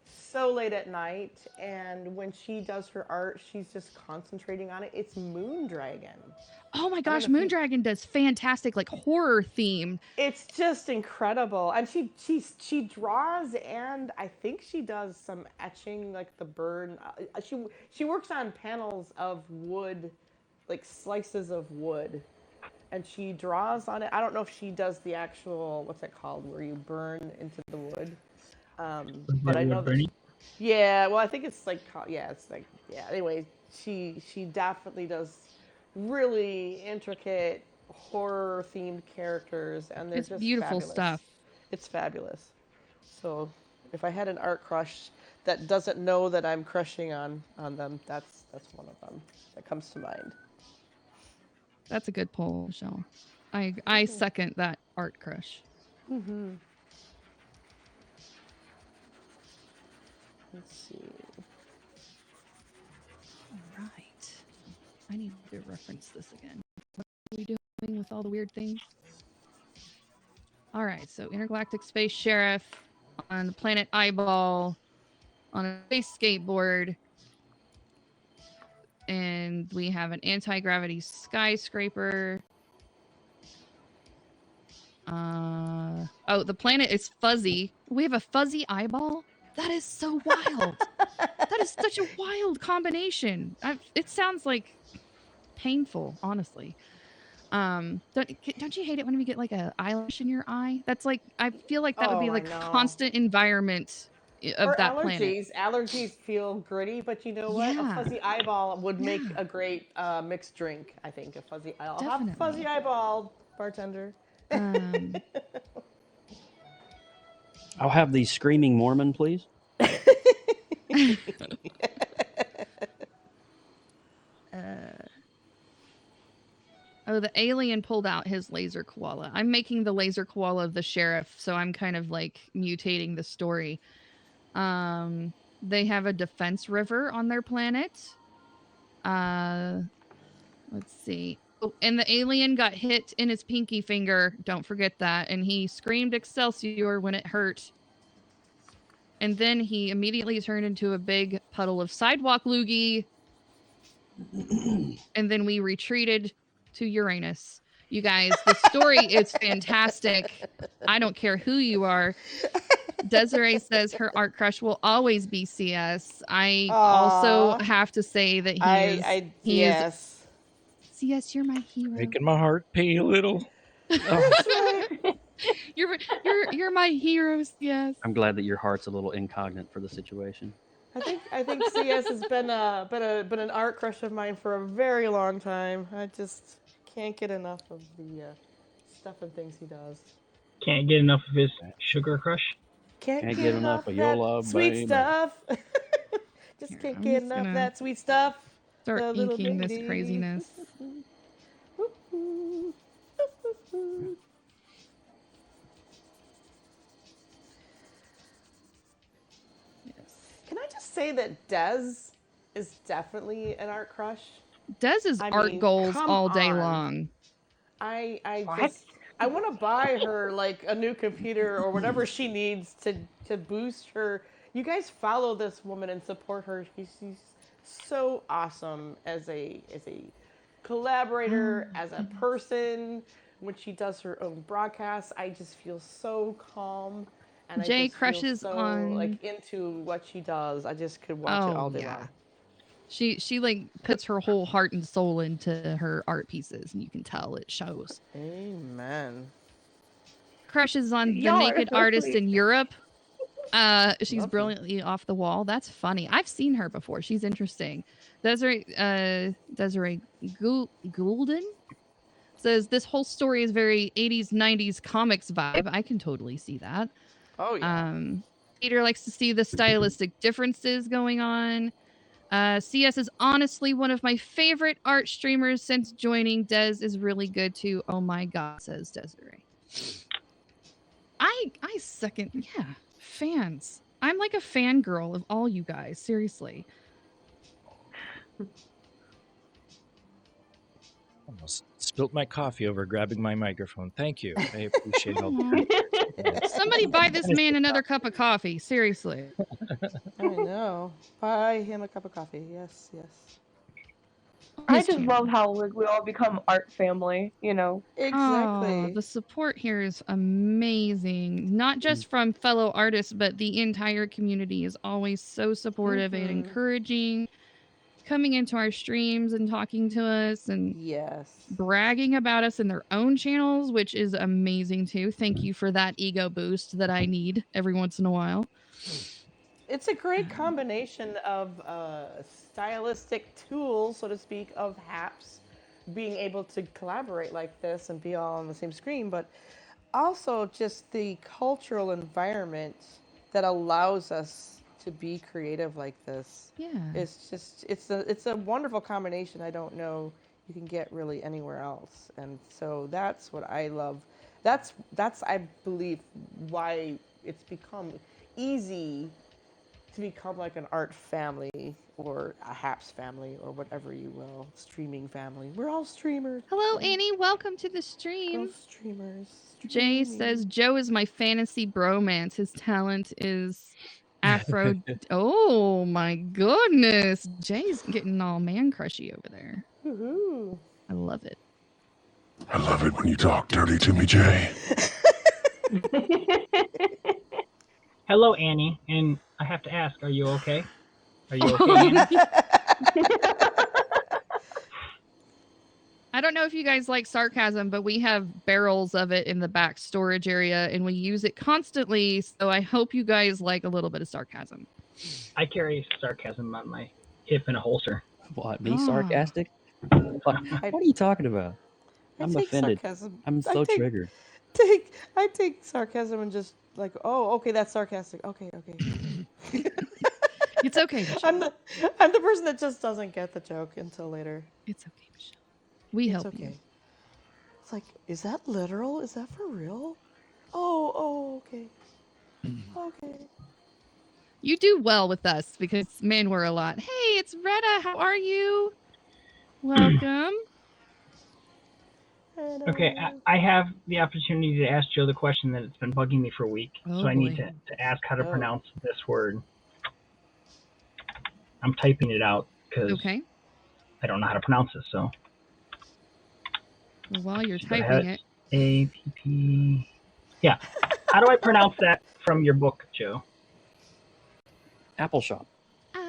S4: so late at night, and when she does her art, she's just concentrating on it. It's Moondragon.
S2: Oh my gosh, Moondragon does fantastic, like horror themed.
S4: It's just incredible, and she draws, and I think she does some etching, like the bird. She works on panels of wood, like slices of wood, and she draws on it. I don't know if she does the actual, what's it called, where you burn into the wood. But I know that. Yeah, well, I think it's like, Anyway, she definitely does really intricate horror themed characters, and they're just
S2: beautiful
S4: fabulous.
S2: Stuff.
S4: It's fabulous. So if I had an art crush that doesn't know that I'm crushing on them, that's one of them that comes to mind.
S2: That's a good poll, Michelle. I second that art crush.
S4: Mm-hmm. Let's see.
S2: All right. I need to reference this again. What are we doing with all the weird things? All right, so Intergalactic Space Sheriff on the planet Eyeball on a space skateboard. And we have an anti-gravity skyscraper. Oh, the planet is fuzzy. We have a fuzzy eyeball? That is so wild. That is such a wild combination. It sounds like painful, honestly. Don't you hate it when we get like an eyelash in your eye? That's like, I feel like that would be like constant environment of that
S4: allergies.
S2: planet.
S4: Allergies feel gritty, but you know what?
S2: Yeah.
S4: A fuzzy eyeball would make a great mixed drink, I think. I'll have a
S2: Definitely.
S4: fuzzy eyeball, bartender.
S5: I'll have the Screaming Mormon, please.
S2: Oh, the alien pulled out his laser koala. I'm making the laser koala of the sheriff, so I'm kind of like mutating the story. They have a defense river on their planet. Let's see. Oh, and the alien got hit in his pinky finger. Don't forget that. And he screamed Excelsior when it hurt. And then he immediately turned into a big puddle of sidewalk loogie. And then we retreated to Uranus. You guys, the story is fantastic. I don't care who you are. Desiree says her art crush will always be CS. I also have to say that he is. CS, you're my hero.
S3: Making my heart pay a little.
S2: You're my hero, CS.
S5: I'm glad that your heart's a little incognate for the situation.
S4: I think CS has been an art crush of mine for a very long time. I just can't get enough of the stuff and things he does.
S6: Can't get enough of his sugar crush.
S4: Can't get enough of your love, sweet baby. Stuff. Just can't get enough of that sweet stuff.
S2: Start inking this craziness.
S4: Can I just say that Des is definitely an art crush?
S2: Des is art goals all day long.
S4: I want to buy her like a new computer or whatever she needs to boost her. You guys follow this woman and support her. She's so awesome as a collaborator, as a person. When she does her own broadcasts, I just feel so calm. And
S2: Jay
S4: I just
S2: crushes
S4: feel so,
S2: on
S4: like into what she does. I just could watch it all day long.
S2: She like puts her whole heart and soul into her art pieces, and you can tell it shows.
S4: Amen.
S2: Crushes on the naked artist in Europe. She's brilliantly off the wall. That's funny. I've seen her before. She's interesting. Desiree Goulden says this whole story is very 80s 90s comics vibe. I can totally see that.
S4: Oh yeah.
S2: Peter likes to see the stylistic differences going on. CS is honestly one of my favorite art streamers since joining. Des is really good too. Oh my god, says Desiree. I second, yeah, fans. I'm like a fangirl of all you guys, seriously.
S3: Almost spilt my coffee over grabbing my microphone. Thank you. I appreciate all the
S2: Somebody buy this man another cup of coffee, seriously.
S4: I know. Buy him a cup of coffee. Yes, yes.
S7: I just love how like we all become art family, you know.
S4: Exactly.
S2: Oh, the support here is amazing. Not just from fellow artists, but the entire community is always so supportive and encouraging, coming into our streams and talking to us and bragging about us in their own channels, which is amazing too. Thank you for that ego boost that I need every once in a while.
S4: It's a great combination of stylistic tools, so to speak, of Happs being able to collaborate like this and be all on the same screen, but also just the cultural environment that allows us to be creative like this.
S2: Yeah.
S4: It's a wonderful combination. I don't know you can get really anywhere else. And so that's what I love. That's I believe why it's become easy to become like an art family or a Happs family or whatever you will, streaming family. We're all streamers.
S2: Hello, Annie. Welcome to the stream.
S4: We're streamers.
S2: Jay says Joe is my fantasy bromance. His talent is Afro. Oh my goodness, Jay's getting all man crushy over there.
S4: Woohoo!
S2: I love it.
S8: I love it when you talk dirty to me, Jay.
S6: Hello, Annie, and I have to ask, are you okay? Are you okay, Annie?
S2: I don't know if you guys like sarcasm, but we have barrels of it in the back storage area, and we use it constantly, so I hope you guys like a little bit of sarcasm.
S6: I carry sarcasm on my hip in a holster.
S5: What, me sarcastic? What are you talking about? I'm offended.
S4: Sarcasm.
S5: I'm so triggered.
S4: I take sarcasm and just like, oh, okay, that's sarcastic. Okay.
S2: It's okay, Michelle.
S4: I'm the person that just doesn't get the joke until later.
S2: It's okay, Michelle. We
S4: It's
S2: help
S4: okay.
S2: you.
S4: It's like, is that literal? Is that for real? Oh, okay. Okay.
S2: You do well with us because, man, we're a lot. Hey, it's Retta. How are you? Welcome.
S6: Okay, I have the opportunity to ask Joe the question that it's been bugging me for a week.
S2: Oh,
S6: so I need
S2: boy.
S6: to ask how to
S4: Oh.
S6: pronounce this word. I'm typing it out because
S2: Okay.
S6: I don't know how to pronounce it. So
S2: Well, while you're
S6: But I
S2: typing
S6: had-
S2: it,
S6: APP. Yeah. How do I pronounce that from your book, Joe?
S5: Apple Shop.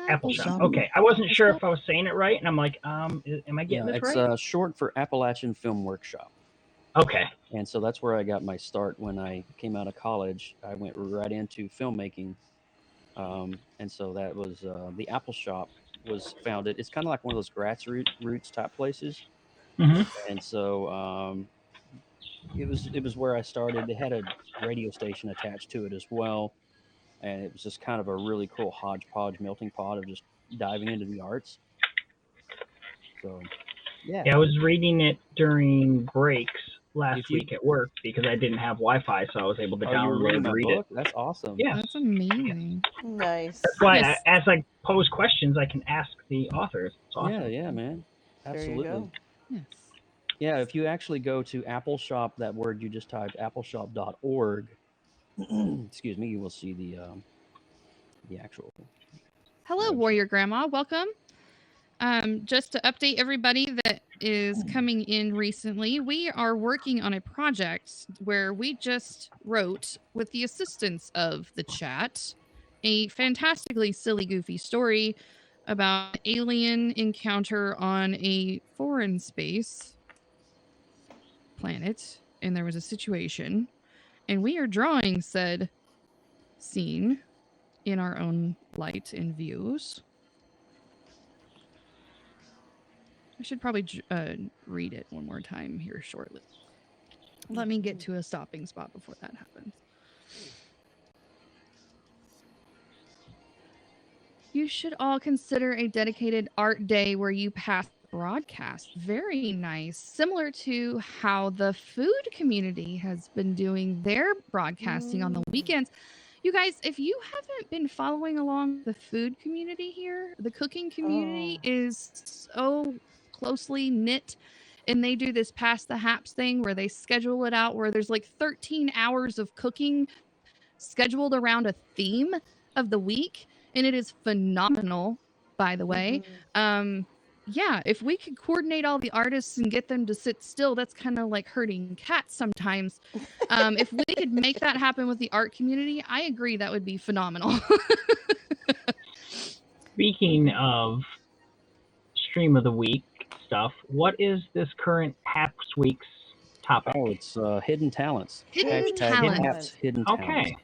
S6: Apple Shop. Okay, I wasn't sure if I was saying it right, and I'm like, am I getting this
S5: it's
S6: right?
S5: short for Appalachian Film Workshop.
S6: Okay.
S5: And so that's where I got my start when I came out of college. I went right into filmmaking. And so that was the Apple Shop was founded. It's kind of like one of those grassroots type places.
S6: Mm-hmm.
S5: And so it was where I started. They had a radio station attached to it as well. And it was just kind of a really cool hodgepodge melting pot of just diving into the arts. So, yeah.
S6: Yeah, I was reading it during breaks
S5: If
S6: last
S5: you-
S6: week at work because I didn't have Wi-Fi, so I was able to
S5: Oh, you were reading
S6: download
S5: my
S6: and read
S5: book?
S6: it.
S5: That's awesome.
S6: Yeah,
S2: that's amazing.
S4: Nice.
S6: that's why
S2: Yes.
S6: as I pose questions, I can ask the authors. It's awesome.
S5: Yeah, man.
S4: There you
S5: Absolutely.
S4: go.
S2: Yes.
S5: Yeah, if you actually go to Apple Shop, that word you just typed, appleshop.org, excuse me, you will see the actual.
S2: Hello,
S5: website.
S2: Warrior Grandma. Welcome. Just to update everybody that is coming in recently, we are working on a project where we just wrote, with the assistance of the chat, a fantastically silly, goofy story about an alien encounter on a foreign space planet, and there was a situation, and we are drawing said scene in our own light and views. I should probably read it one more time here shortly. Let me get to a stopping spot before that happens. You should all consider a dedicated art day where you pass broadcast. Very nice. Similar to how the food community has been doing their broadcasting on the weekends. You guys, if you haven't been following along the food community here, the cooking community is so closely knit, and they do this Pass the Happs thing where they schedule it out where there's like 13 hours of cooking scheduled around a theme of the week, and it is phenomenal, by the way. Yeah, if we could coordinate all the artists and get them to sit still, that's kind of like herding cats sometimes. If we could make that happen with the art community, I agree that would be phenomenal.
S6: Speaking of stream of the week stuff, what is this current Happs Week's topic?
S5: Oh, it's hidden talents.
S2: Hidden
S5: Hashtag
S2: talents.
S5: Happs hidden talents.
S6: Okay.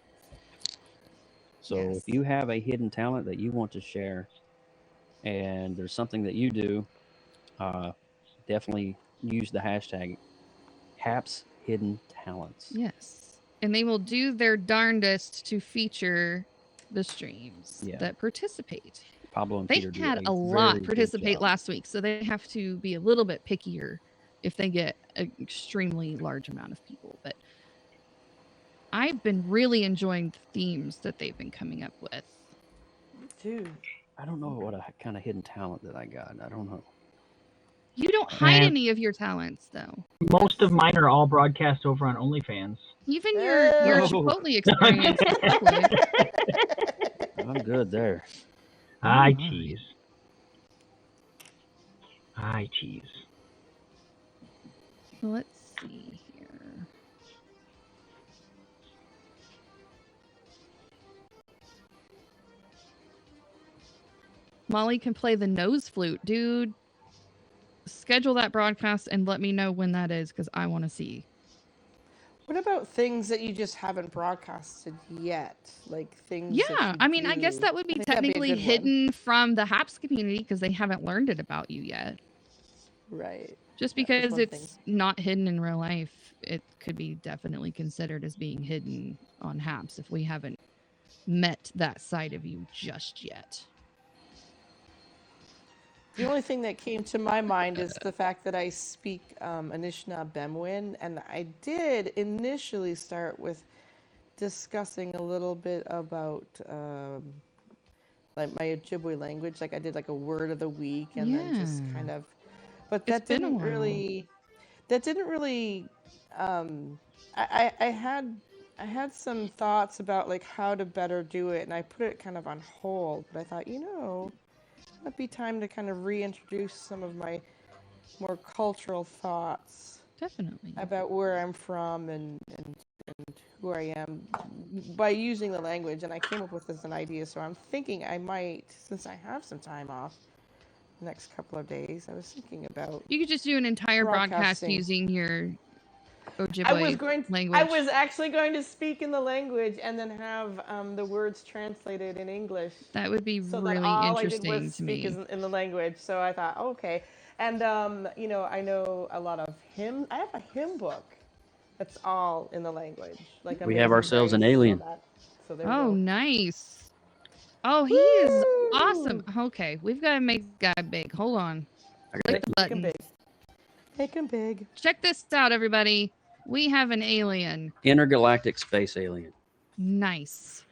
S5: So
S4: Yes.
S5: if you have a hidden talent that you want to share, and there's something that you do, definitely use the hashtag Happs Hidden Talents.
S2: Yes. And they will do their darndest to feature the streams
S5: Yeah.
S2: that participate.
S5: Pablo and
S2: They
S5: Peter do
S2: had a
S5: very
S2: lot
S5: good
S2: participate
S5: job.
S2: last week, so they have to be a little bit pickier if they get an extremely large amount of people. But I've been really enjoying the themes that they've been coming up with.
S4: Dude.
S5: I don't know what kind of hidden talent that I got. I don't know.
S2: You don't hide
S6: Man.
S2: any of your talents, though.
S6: Most of mine are all broadcast over on OnlyFans.
S2: Even your
S5: Oh.
S2: Chipotle experience. is lovely.
S5: I'm good there.
S6: I
S2: Alright.
S6: tease. I tease.
S2: So let's see here. Molly can play the nose flute. Dude, schedule that broadcast and let me know when that is because I want to see.
S4: What about things that you just haven't broadcasted yet? Like things that
S2: Yeah,
S4: you
S2: I mean, I guess
S4: do?
S2: that would be
S4: I think that'd be a
S2: technically
S4: good one.
S2: hidden from the Happs community because they haven't learned it about you yet.
S4: Right.
S2: Just
S4: That was
S2: because
S4: one
S2: it's
S4: thing.
S2: not hidden in real life, it could be definitely considered as being hidden on Happs if we haven't met that side of you just yet.
S4: The only thing that came to my mind is the fact that I speak Anishinaabe, and I did initially start with discussing a little bit about like my Ojibwe language. Like I did like a word of the week, and then just
S2: Yeah.
S4: kind of, but
S2: It's
S4: that
S2: been a
S4: didn't
S2: while.
S4: really, I had some thoughts about like how to better do it, and I put it kind of on hold. But I thought, it might be time to kind of reintroduce some of my more cultural thoughts
S2: Definitely.
S4: about where I'm from and who I am by using the language. And I came up with this an idea, so I'm thinking I might, since I have some time off the next couple of days, I was thinking about
S2: You could just do an entire broadcast
S4: broadcasting.
S2: using your Ojibwe language.
S4: I was actually going to speak in the language and then have the words translated in English.
S2: That would be
S4: So
S2: really
S4: that all
S2: interesting
S4: I did was
S2: to
S4: speak
S2: me.
S4: in the language. So I thought, okay. And, I know a lot of hymns. I have a hymn book that's all in the language. Like
S5: We have
S4: Amazing
S5: ourselves an
S4: Grace and all
S5: alien.
S4: that. So there we
S2: Oh,
S4: go.
S2: nice. Oh, he is
S4: Woo!
S2: awesome. Okay, we've got to make this guy big. Hold on.
S5: I
S2: Click
S5: got
S2: the
S4: Make 'em
S2: button.
S4: big. Make 'em big.
S2: Check this out, everybody. We have an alien.
S5: intergalactic space alien.
S2: Nice.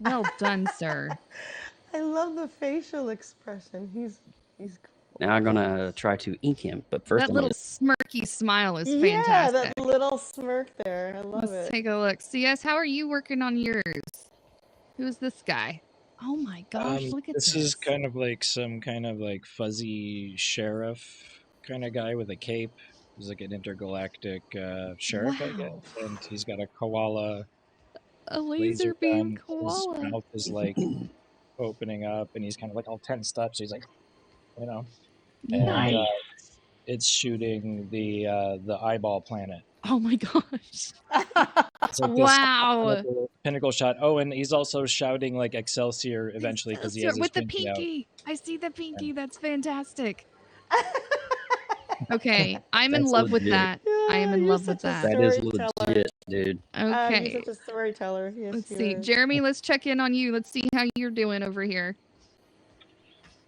S2: Well done, sir.
S4: I love the facial expression. He's cool.
S5: Now I'm gonna try to ink him, but first
S2: That
S5: I'm
S2: little
S5: gonna,
S2: smirky smile is
S4: Yeah,
S2: fantastic.
S4: that little smirk there. I love
S2: Let's
S4: it.
S2: take a look. CS, how are you working on yours? Who's this guy? Oh my gosh, look at this.
S3: This is kind of like some kind of like fuzzy sheriff kind of guy with a cape. He's like an intergalactic sheriff, I guess.
S2: Wow.
S3: And he's got a koala
S2: A laser beam
S3: gun.
S2: koala.
S3: His mouth is like opening up, and he's kind of like all tensed up. So he's like, And,
S6: Nice.
S3: it's shooting the eyeball planet.
S2: Oh my gosh.
S3: It's like this
S2: Wow.
S3: pinnacle shot. Oh, and he's also shouting like Excelsior eventually because he has his
S2: With the
S3: pinky out.
S2: pinky. I see the pinky. That's fantastic. Okay, I'm in
S5: That's
S2: love with
S5: legit.
S2: that. I am in
S4: You're
S2: love with
S4: such a
S2: that.
S5: That is
S4: storyteller.
S5: legit, dude.
S2: Okay.
S4: You're such a storyteller. Yes,
S2: Let's
S4: you
S2: see.
S4: are.
S2: Jeremy, let's check in on you. Let's see how you're doing over here.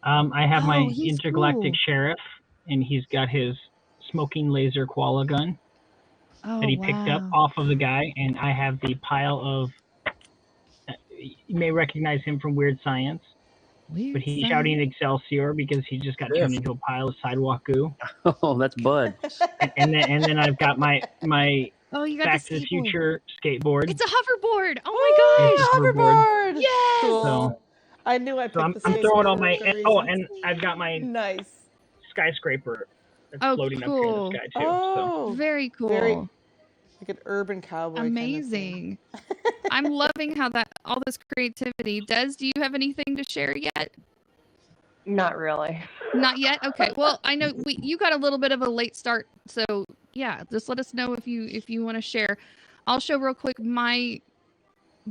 S6: I have my
S2: Oh, he's
S6: intergalactic
S2: cool.
S6: sheriff, and he's got his smoking laser koala gun
S2: Oh,
S6: that he picked up
S2: wow.
S6: off of the guy, and I have the pile of. You may recognize him from Weird Science,
S2: Weird
S6: but he's
S2: science.
S6: shouting Excelsior because he just got turned into a pile of sidewalk goo.
S5: Oh, that's Bud.
S6: And then I've got my
S2: Oh, you got
S6: Back
S2: the
S6: to the
S2: skateboard.
S6: Future skateboard.
S2: It's a hoverboard. Oh my
S6: It's
S2: gosh.
S6: a hoverboard.
S2: Yes.
S4: Cool.
S6: So-
S4: I knew I picked
S6: So I'm
S4: the
S6: throwing all
S4: skateboard
S6: my
S4: for a
S6: oh,
S4: reason.
S6: and I've got my
S4: Nice.
S6: skyscraper that's
S2: Oh,
S6: floating up here in
S2: cool.
S6: the sky too. So
S4: Oh,
S2: Very cool.
S4: like an urban cowboy. kind of thing.
S2: Amazing. I'm loving how all this creativity. Des, do you have anything to share yet?
S7: Not really.
S2: Not yet. Okay. Well, I know you got a little bit of a late start, so yeah, just let us know if you want to share. I'll show real quick my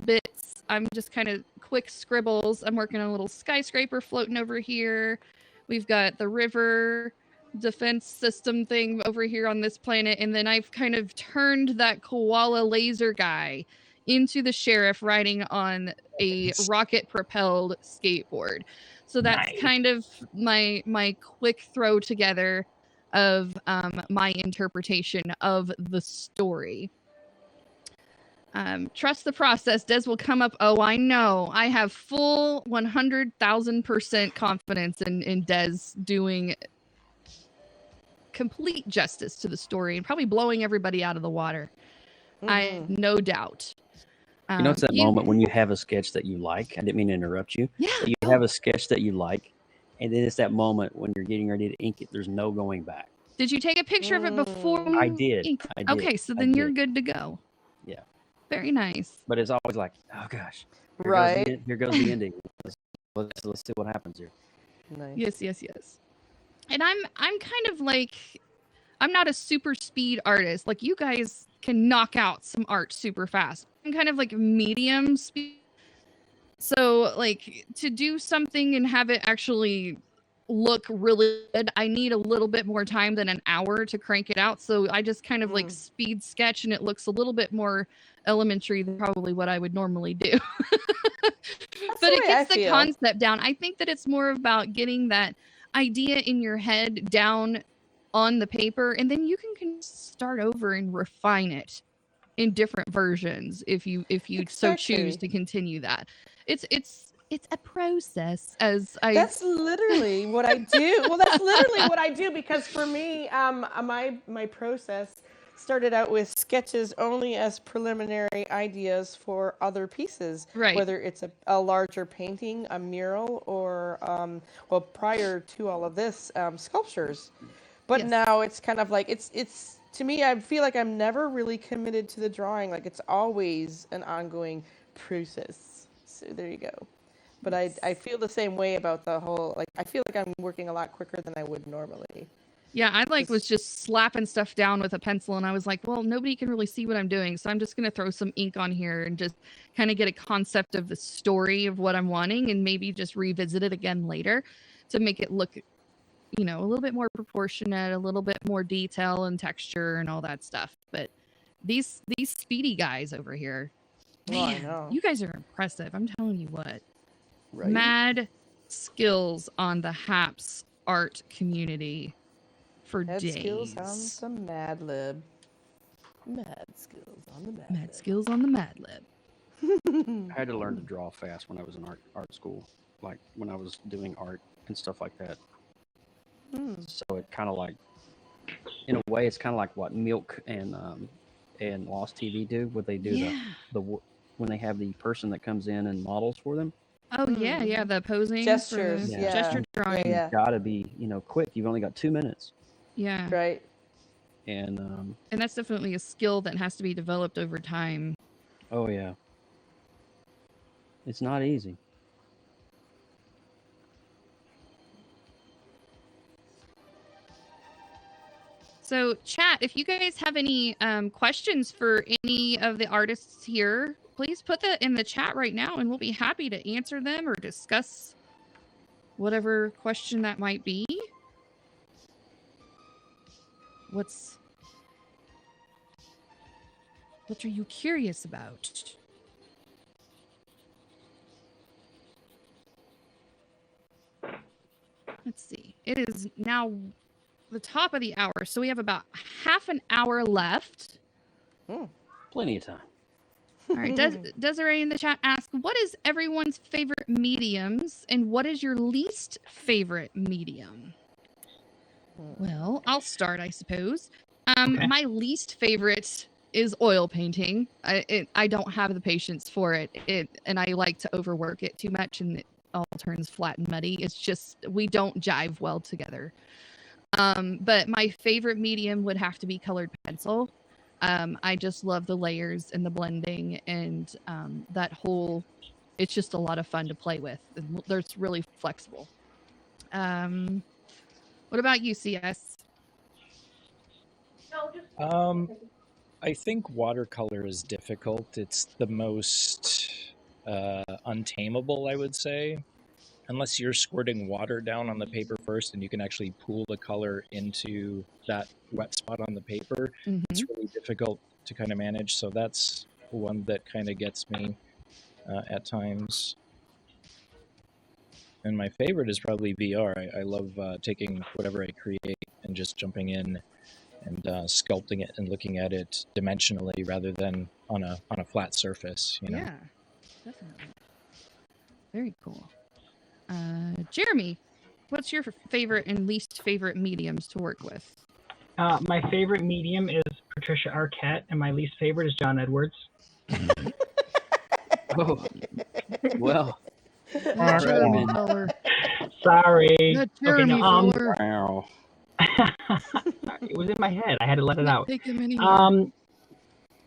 S2: bits. I'm just kind of quick scribbles. I'm working on a little skyscraper floating over here. We've got the river defense system thing over here on this planet, and then I've kind of turned that koala laser guy into the sheriff riding on a rocket propelled skateboard. So that's
S6: Nice.
S2: kind of my quick throw together of my interpretation of the story. Trust the process. Des will come up. Oh, I know. I have full 100,000% confidence in Des doing complete justice to the story and probably blowing everybody out of the water. I no doubt.
S5: You know, it's that moment when you have a sketch that you like. I didn't mean to interrupt you.
S2: Yeah.
S5: But you have a sketch that you like, and then it's that moment when you're getting ready to ink it. There's no going back.
S2: Did you take a picture of it before?
S5: I
S2: you
S5: did.
S2: inked?
S5: I did.
S2: Okay, so
S5: I
S2: then you're
S5: did.
S2: good to go.
S5: Yeah.
S2: Very nice.
S5: But it's always like, oh gosh,
S4: Right.
S5: Here goes the ending. Let's see what happens here.
S4: Nice.
S2: Yes. And I'm kind of like, I'm not a super speed artist. Like you guys can knock out some art super fast. I'm kind of like medium speed. So like to do something and have it actually look really good. I need a little bit more time than an hour to crank it out. So I just kind of like speed sketch, and it looks a little bit more elementary than probably what I would normally do. But it gets the concept down. I think that it's more about getting that idea in your head down on the paper, and then you can start over and refine it in different versions if you so choose to continue that. It's a process, as
S4: That's literally what I do. Well, that's literally what I do, because for me, my process started out with sketches only as preliminary ideas for other pieces,
S2: right?
S4: Whether it's a larger painting, a mural, or well, prior to all of this, sculptures. But now it's kind of like it's to me, I feel like I'm never really committed to the drawing. Like, it's always an ongoing process. So there you go. But I feel the same way about the whole, like, I feel like I'm working a lot quicker than I would normally.
S2: Yeah, I was just slapping stuff down with a pencil, and I was like, well, nobody can really see what I'm doing, so I'm just going to throw some ink on here and just kind of get a concept of the story of what I'm wanting, and maybe just revisit it again later to make it look, a little bit more proportionate, a little bit more detail and texture and all that stuff. But these speedy guys over here, man, you guys are impressive. I'm telling you what. Right? Mad skills on the Happs art community for days.
S4: Skills on some Mad Lib. Mad skills on the Mad Lib.
S2: Mad skills on the Mad Lib.
S5: I had to learn to draw fast when I was in art school, like when I was doing art and stuff like that. So it kind of like, in a way, it's kind of like what Milk and Lost TV do. What they do the when they have the person that comes in and models for them.
S2: Oh yeah, the posing
S4: gestures,
S2: gesture drawing.
S5: Yeah. You've got to be quick. You've only got 2 minutes.
S2: Yeah.
S4: Right.
S5: And
S2: that's definitely a skill that has to be developed over time.
S5: Oh yeah. It's not easy.
S2: So, chat, if you guys have any questions for any of the artists here, please put that in the chat right now, and we'll be happy to answer them or discuss whatever question that might be. What are you curious about? Let's see. It is now the top of the hour, so we have about half an hour left.
S5: Plenty of time.
S2: All right. Desiree in the chat asks, what is everyone's favorite mediums, and what is your least favorite medium? Well, I'll start, I suppose. Okay. My least favorite is oil painting. I don't have the patience for it, and I like to overwork it too much, and it all turns flat and muddy. It's just, we don't jive well together. But my favorite medium would have to be colored pencil. I just love the layers and the blending, and that whole, it's just a lot of fun to play with. It's really flexible. What about you, CS?
S3: I think watercolor is difficult. It's the most untamable, I would say. Unless you're squirting water down on the paper first and you can actually pool the color into that wet spot on the paper, it's really difficult to kind of manage. So that's one that kind of gets me at times. And my favorite is probably VR. I love taking whatever I create and just jumping in and sculpting it and looking at it dimensionally rather than on a flat surface.
S2: Yeah, definitely. Very cool. Jeremy, what's your favorite and least favorite mediums to work with?
S6: My favorite medium is Patricia Arquette, and my least favorite is John Edwards.
S5: Oh, well.
S2: Jeremy color.
S6: Sorry.
S2: Not Jeremy color.
S5: Wow.
S6: It was in my head. I had to let it out.
S2: Take him anywhere.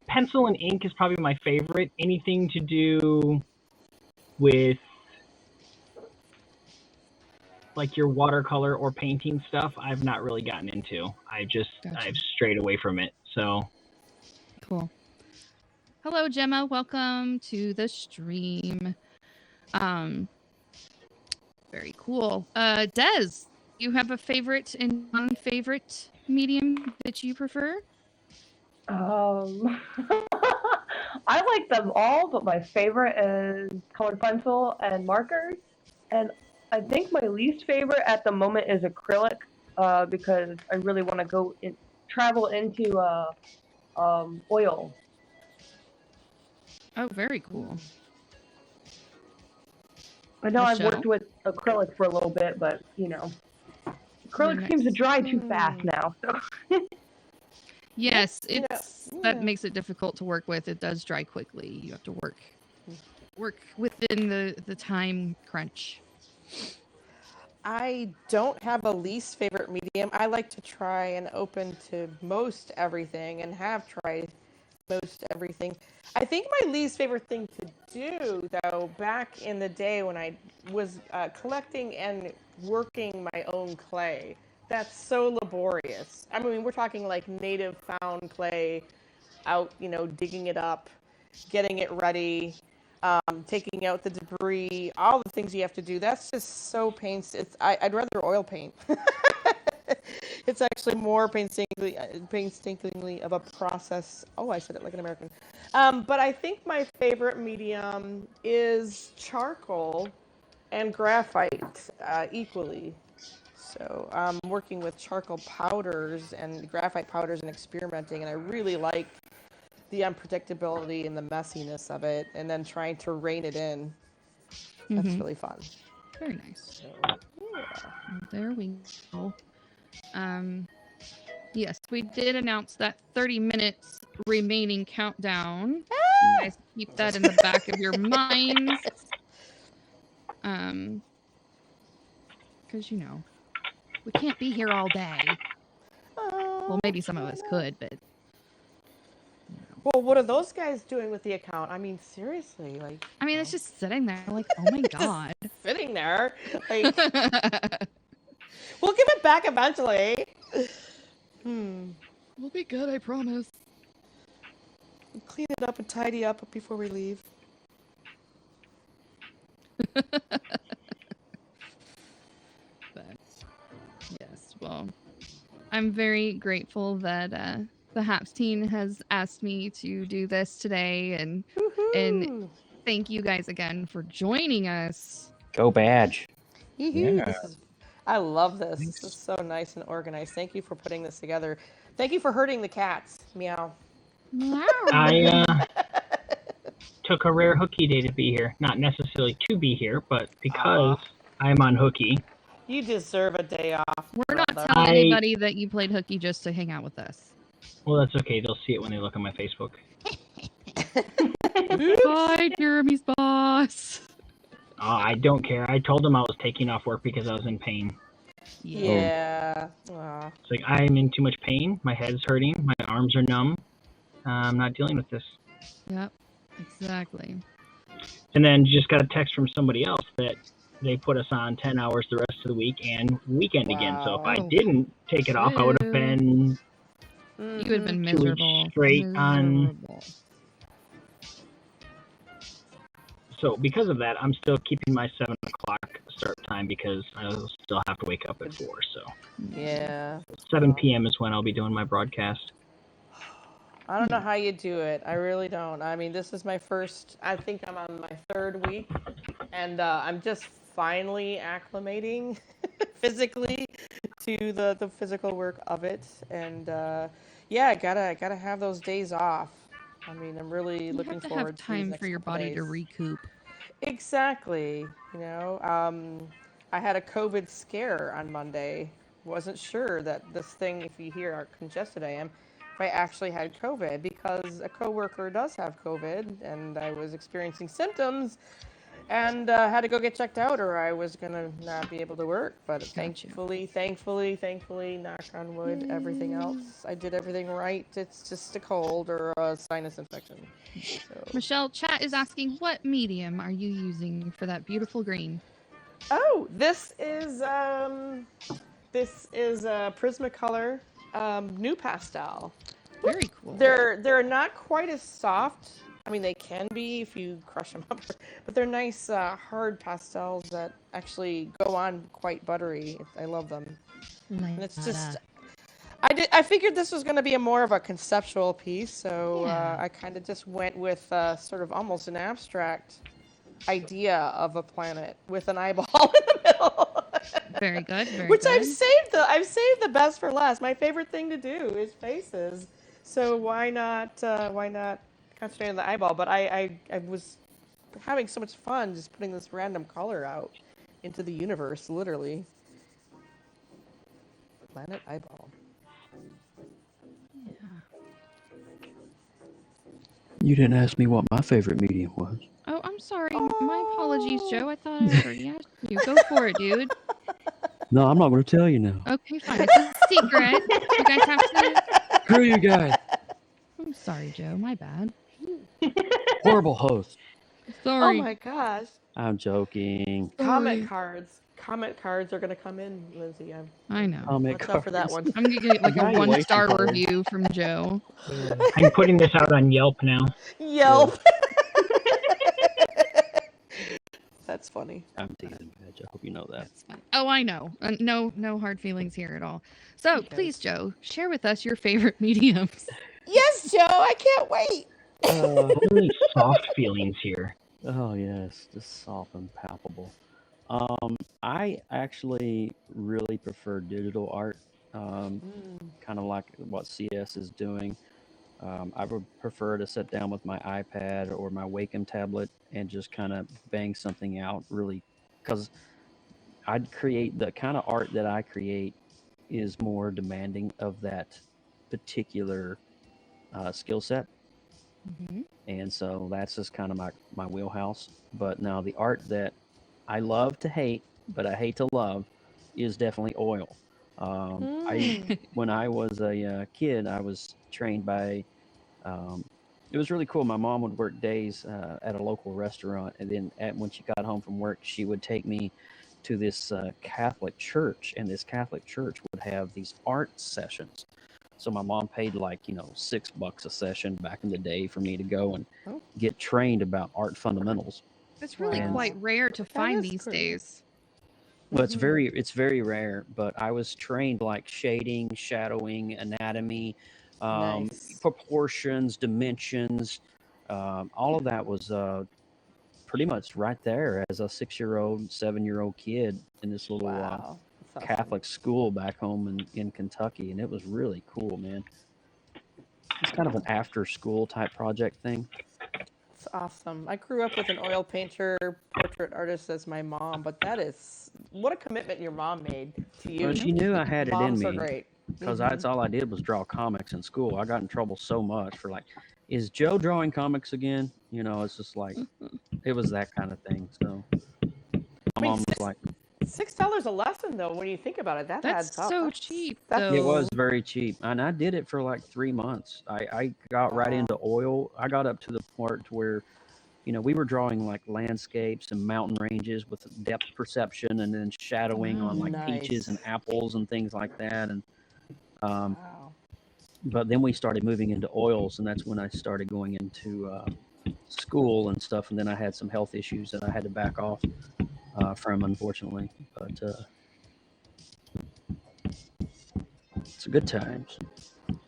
S6: Pencil and ink is probably my favorite. Anything to do with like your watercolor or painting stuff, I've not really gotten into. I've strayed away from it. So
S2: cool. Hello, Gemma. Welcome to the stream. Very cool. Des, you have a favorite and non-favorite medium that you prefer?
S7: I like them all, but my favorite is colored pencil and markers. And I think my least favorite at the moment is acrylic, because I really want to travel into oil.
S2: Oh, very cool.
S7: I know I've
S2: Michelle?
S7: worked with acrylic for a little bit, but acrylic seems to
S2: nice.
S7: dry too fast now. So
S2: Yes,
S4: You
S2: that
S4: know,
S2: makes it difficult to work with. It does dry quickly. You have to work within the time crunch.
S4: I don't have a least favorite medium. I like to try and open to most everything and have tried most everything. I think my least favorite thing to do, though, back in the day when I was collecting and working my own clay, that's so laborious. I mean, we're talking like native found clay, out, digging it up, getting it ready, taking out the debris, all the things you have to do. That's just so painstaking. I'd rather oil paint. It's actually more painstakingly of a process. Oh, I said it like an American. But I think my favorite medium is charcoal and graphite equally. So I'm working with charcoal powders and graphite powders and experimenting, and I really like the unpredictability and the messiness of it, and then trying to rein it in. That's really fun.
S2: Very nice.
S4: So, yeah.
S2: There we go. Yes, we did announce that 30 minutes remaining countdown. You guys keep that in the back of your minds. Because, we can't be here all day. Well, maybe some of us could, but...
S4: Well, what are those guys doing with the account? I mean, seriously, like...
S2: I mean, it's just sitting there, like, oh my god.
S4: Sitting there. Like, we'll give it back eventually.
S2: We'll be good, I promise.
S4: Clean it up and tidy up before we leave.
S2: But, yes, well, I'm very grateful that the Happs team has asked me to do this today, and thank you guys again for joining us.
S5: Go Badge.
S3: Yeah.
S4: I love this.
S3: Thanks.
S4: This is so nice and organized. Thank you for putting this together. Thank you for hurting the cats. Meow.
S6: I took a rare hooky day to be here. Not necessarily to be here, but because I'm on hooky.
S4: You deserve a day off.
S2: We're not
S4: brother.
S2: telling anybody that you played hooky just to hang out with us.
S6: Well, that's okay. They'll see it when they look on my Facebook.
S2: Hi, Jeremy's boss.
S6: I don't care. I told them I was taking off work because I was in pain.
S4: Yeah. Aw.
S6: It's like, I'm in too much pain. My head's hurting. My arms are numb. I'm not dealing with this.
S2: Yep, exactly.
S6: And then just got a text from somebody else that they put us on 10 hours the rest of the week and weekend again. So if I didn't take it off, I would have been...
S2: You would have been
S6: 2 weeks
S2: miserable.
S6: straight on... So because of that, I'm still keeping my 7 o'clock start time because I'll still have to wake up at 4. So
S4: Yeah.
S6: 7 p.m. is when I'll be doing my broadcast.
S4: I don't know how you do it. I really don't. I mean, this is my first, I think I'm on my 3rd week, and I'm just finally acclimating physically to the physical work of it. And yeah, gotta have those days off. I mean, I'm really looking forward to
S2: You have to have time
S4: these
S2: for your
S4: next couple
S2: body to
S4: days.
S2: recoup.
S4: Exactly. I had a COVID scare on Monday. Wasn't sure that this thing, if you hear how congested I am, if I actually had COVID, because a coworker does have COVID, and I was experiencing symptoms, and had to go get checked out, or I was gonna not be able to work. But thankfully, knock on wood, everything else, I did everything right. It's just a cold or a sinus infection. So.
S2: Michelle, chat is asking, what medium are you using for that beautiful green?
S4: Oh, this is Prismacolor New Pastel.
S2: Very cool.
S4: They're not quite as soft I mean, they can be if you crush them up, but they're nice, hard pastels that actually go on quite buttery. I love them. And it's just, I figured this was going to be more of a conceptual piece, so I kind of just went with sort of almost an abstract idea of a planet with an eyeball in the middle.
S2: Very good. Very
S4: Which
S2: good.
S4: I've saved the best for last. My favorite thing to do is faces. So why not concentrate on the eyeball? But I was having so much fun just putting this random color out into the universe, literally. Planet eyeball.
S5: You didn't ask me what my favorite medium was.
S2: Oh, I'm sorry. My apologies, Joe. I thought I already asked you. Go for it, dude.
S5: No, I'm not going to tell you now.
S2: Okay, fine. It's a secret. You guys have to.
S5: Screw you guys.
S2: I'm sorry, Joe. My bad.
S5: Horrible host.
S2: Sorry.
S4: Oh my gosh.
S5: I'm joking.
S4: Comment cards. Comment cards are gonna come in, Lindsay.
S2: I know.
S5: Comment
S4: Watch out for that
S5: cards.
S4: one.
S2: I'm gonna get like a
S5: Evaluation
S2: 1-star
S5: cards.
S2: review from Joe.
S6: I'm putting this out on Yelp now.
S4: Yelp. That's funny.
S5: I'm teasing, Badge. I hope you know that.
S2: That's fine. Oh, I know. No hard feelings here at all. So please, Joe, share with us your favorite mediums.
S4: Yes, Joe. I can't wait.
S6: Only soft feelings here.
S5: Oh, yes. Just soft and palpable. I actually really prefer digital art, kind of like what CS is doing. I would prefer to sit down with my iPad or my Wacom tablet and just kind of bang something out, really, because I'd create the kind of art that I create is more demanding of that particular skill set.
S2: Mm-hmm.
S5: And so that's just kind of my wheelhouse. But now the art that I love to hate, but I hate to love, is definitely oil. When I was a kid, I was trained by. It was really cool. My mom would work days at a local restaurant, and then when she got home from work, she would take me to this Catholic church, and this Catholic church would have these art sessions. So my mom paid like $6 a session back in the day for me to go and get trained about art fundamentals.
S2: It's really
S4: Wow.
S2: quite rare to find
S4: is
S2: these
S4: cool.
S2: days.
S5: Well, it's very rare, but I was trained like shading, shadowing, anatomy,
S4: Nice.
S5: proportions, dimensions. All of that was pretty much right there as a 6-year-old, 7-year-old kid in this little
S4: Wow. That's awesome.
S5: Catholic school back home in Kentucky, and it was really cool, man. It's kind of an after-school type project thing.
S4: That's awesome. I grew up with an oil painter, portrait artist as my mom, but that is what a commitment your mom made to you.
S5: Well, she knew I had it in
S4: Moms are
S5: me.
S4: great.
S5: Because that's all I did was draw comics in school. I got in trouble so much for like, is Joe drawing comics again? It's just like, it was that kind of thing. So my mom was like,
S4: $6 a lesson, though, when you think about it, that adds
S2: That's
S4: up.
S2: so cheap,
S4: that's-
S2: though.
S5: it was very cheap. And I did it for like 3 months. I got right into oil. I got up to the part where, we were drawing like landscapes and mountain ranges with depth perception and then shadowing on like peaches and apples and things like that. And but then we started moving into oils, and that's when I started going into school and stuff. And then I had some health issues that I had to back off from, unfortunately. But it's a good times.
S2: All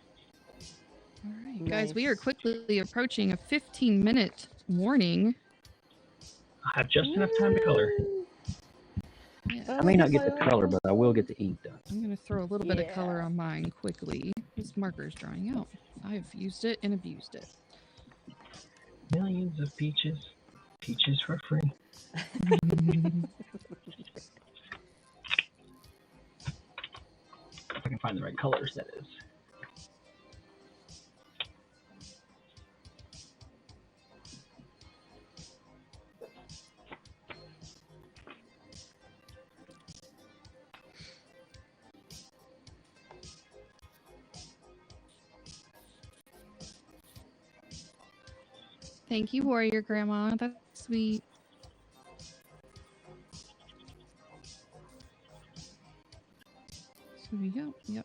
S2: right, guys, we are quickly approaching a 15-minute warning.
S6: I have just enough time to color.
S2: Yeah.
S5: I may not get the color, but I will get the ink done.
S2: I'm going to throw a little bit of color on mine quickly. This marker's drying out. I've used it and abused it.
S6: Millions of peaches. Peaches for free. If I can find the right colors, that is.
S2: Thank you, Warrior Grandma. That's sweet. So we go. Yep.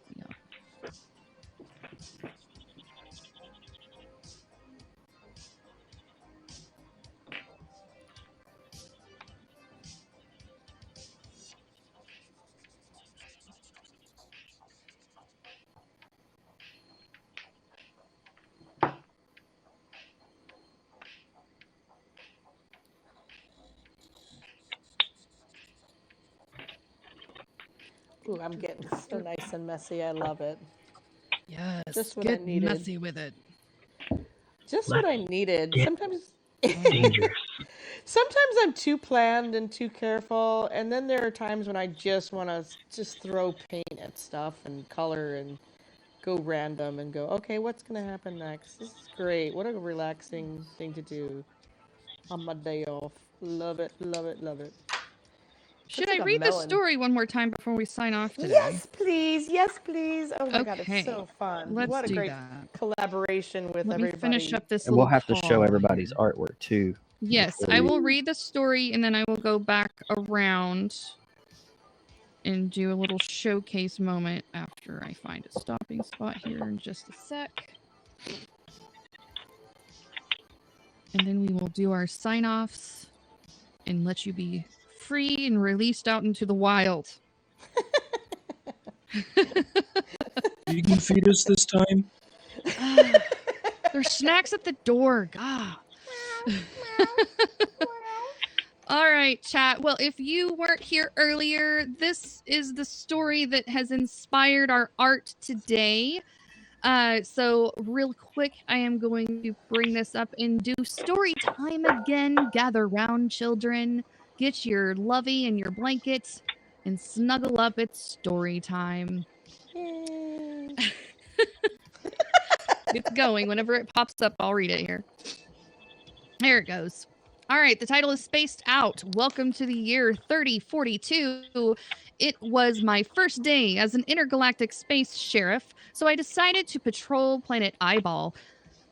S4: Ooh, I'm getting so nice and messy. I love it.
S2: Yes.
S4: Just what I
S2: Get
S4: needed.
S2: messy with it.
S4: Just what I needed.
S6: get
S4: Sometimes
S6: dangerous.
S4: sometimes I'm too planned and too careful, and then there are times when I just want to just throw paint at stuff and color and go random and go, okay, what's going to happen next? This is great. What a relaxing thing to do on my day off. Love it, love it, love it.
S2: Should
S4: Looks
S2: I
S4: like a
S2: read the
S4: melon.
S2: story one more time before we sign off today?
S4: Yes, please. Yes, please. Oh my God,
S2: Okay.
S4: it's so fun.
S2: Let's
S4: what a
S2: do
S4: great
S2: that.
S4: collaboration with
S2: Let me
S4: everybody.
S2: finish up this
S5: And we'll
S2: little
S5: have to show
S2: poem
S5: everybody's
S2: here.
S5: artwork too.
S2: Yes,
S5: before
S2: I
S5: we-
S2: will read the story and then I will go back around and do a little showcase moment after I find a stopping spot here in just a sec. And then we will do our sign-offs and let you be free and released out into the wild.
S3: You can feed us this time.
S2: There's snacks at the door. God. All right, chat. Well, if you weren't here earlier, this is the story that has inspired our art today. So real quick, I am going to bring this up and do story time again. Gather round, children. Get your lovey and your blanket and snuggle up. It's story time.
S4: Yay.
S2: It's going. Whenever it pops up, I'll read it here. There it goes. All right, the title is Spaced Out. Welcome to the year 3042. It was my first day as an intergalactic space sheriff, so I decided to patrol planet Eyeball.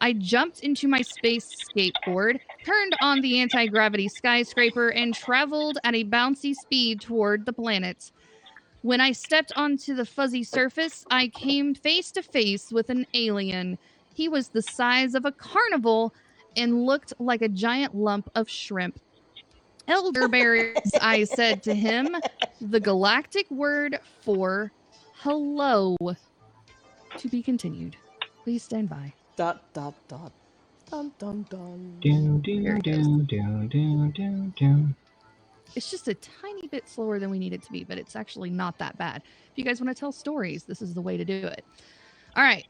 S2: I jumped into my space skateboard, turned on the anti-gravity skyscraper, and traveled at a bouncy speed toward the planet. When I stepped onto the fuzzy surface, I came face to face with an alien. He was the size of a carnival and looked like a giant lump of shrimp. Elderberries, I said to him, the galactic word for hello. To be continued. Please stand by.
S4: Dot, dot, dot. Dun, dun, dun.
S6: Do,
S2: There
S6: do,
S2: it goes.
S6: do, do, do, do.
S2: It's just a tiny bit slower than we need it to be, but it's actually not that bad. If you guys want to tell stories, this is the way to do it. All right.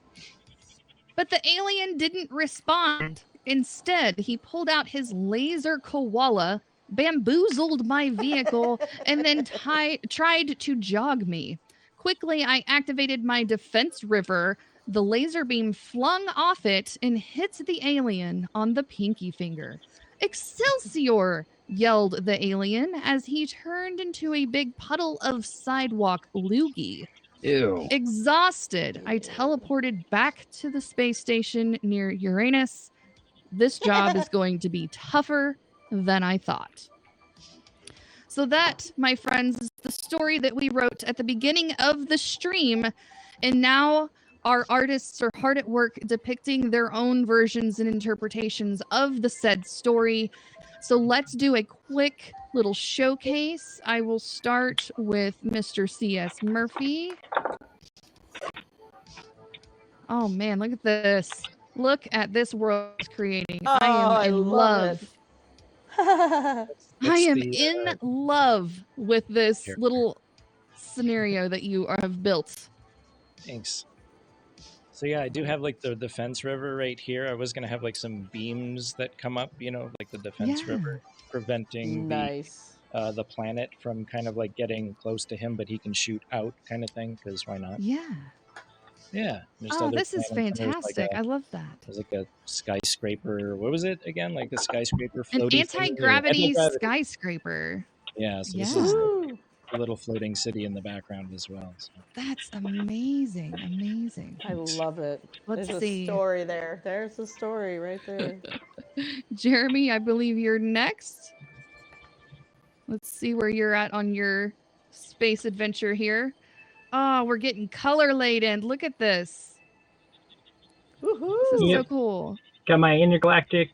S2: But the alien didn't respond. Instead, he pulled out his laser koala, bamboozled my vehicle, and then tried to jog me. Quickly, I activated my defense river. The laser beam flung off it and hit the alien on the pinky finger. Excelsior! Yelled the alien as he turned into a big puddle of sidewalk loogie.
S5: Ew.
S2: Exhausted, I teleported back to the space station near Uranus. This job is going to be tougher than I thought. So that, my friends, is the story that we wrote at the beginning of the stream. And now our artists are hard at work depicting their own versions and interpretations of the said story. So let's do a quick little showcase. I will start with Mr. C.S. Murphy. Oh man, look at this. Look at this world it's creating.
S4: Oh,
S2: I am in love. I am
S3: the,
S2: in love with this
S3: here.
S2: little scenario that you have built.
S3: Thanks. So yeah, I do have like the defense river right here. I was gonna have like some beams that come up, you know, like the defense
S2: Yeah.
S3: river, preventing
S4: Nice.
S3: the planet from kind of like getting close to him, but he can shoot out, kind of thing. Because why not?
S2: Yeah.
S3: Yeah. there's
S2: Oh,
S3: other
S2: this is
S3: planets, and there's,
S2: fantastic. I love that.
S3: There's like a skyscraper. What was it again? Like the skyscraper
S2: An
S3: floating.
S2: anti-gravity skyscraper.
S3: Yeah. So
S2: Yeah.
S3: this is
S4: Woo.
S3: a little floating city in the background as well. So.
S2: That's amazing. Amazing.
S4: I love it.
S2: Let's
S4: There's
S2: see.
S4: a story there. There's the story right there.
S2: Jeremy, I believe you're next. Let's see where you're at on your space adventure here. Oh, we're getting color laden. Look at this.
S4: Woohoo.
S2: This is so
S6: Yep.
S2: cool.
S6: Got my intergalactic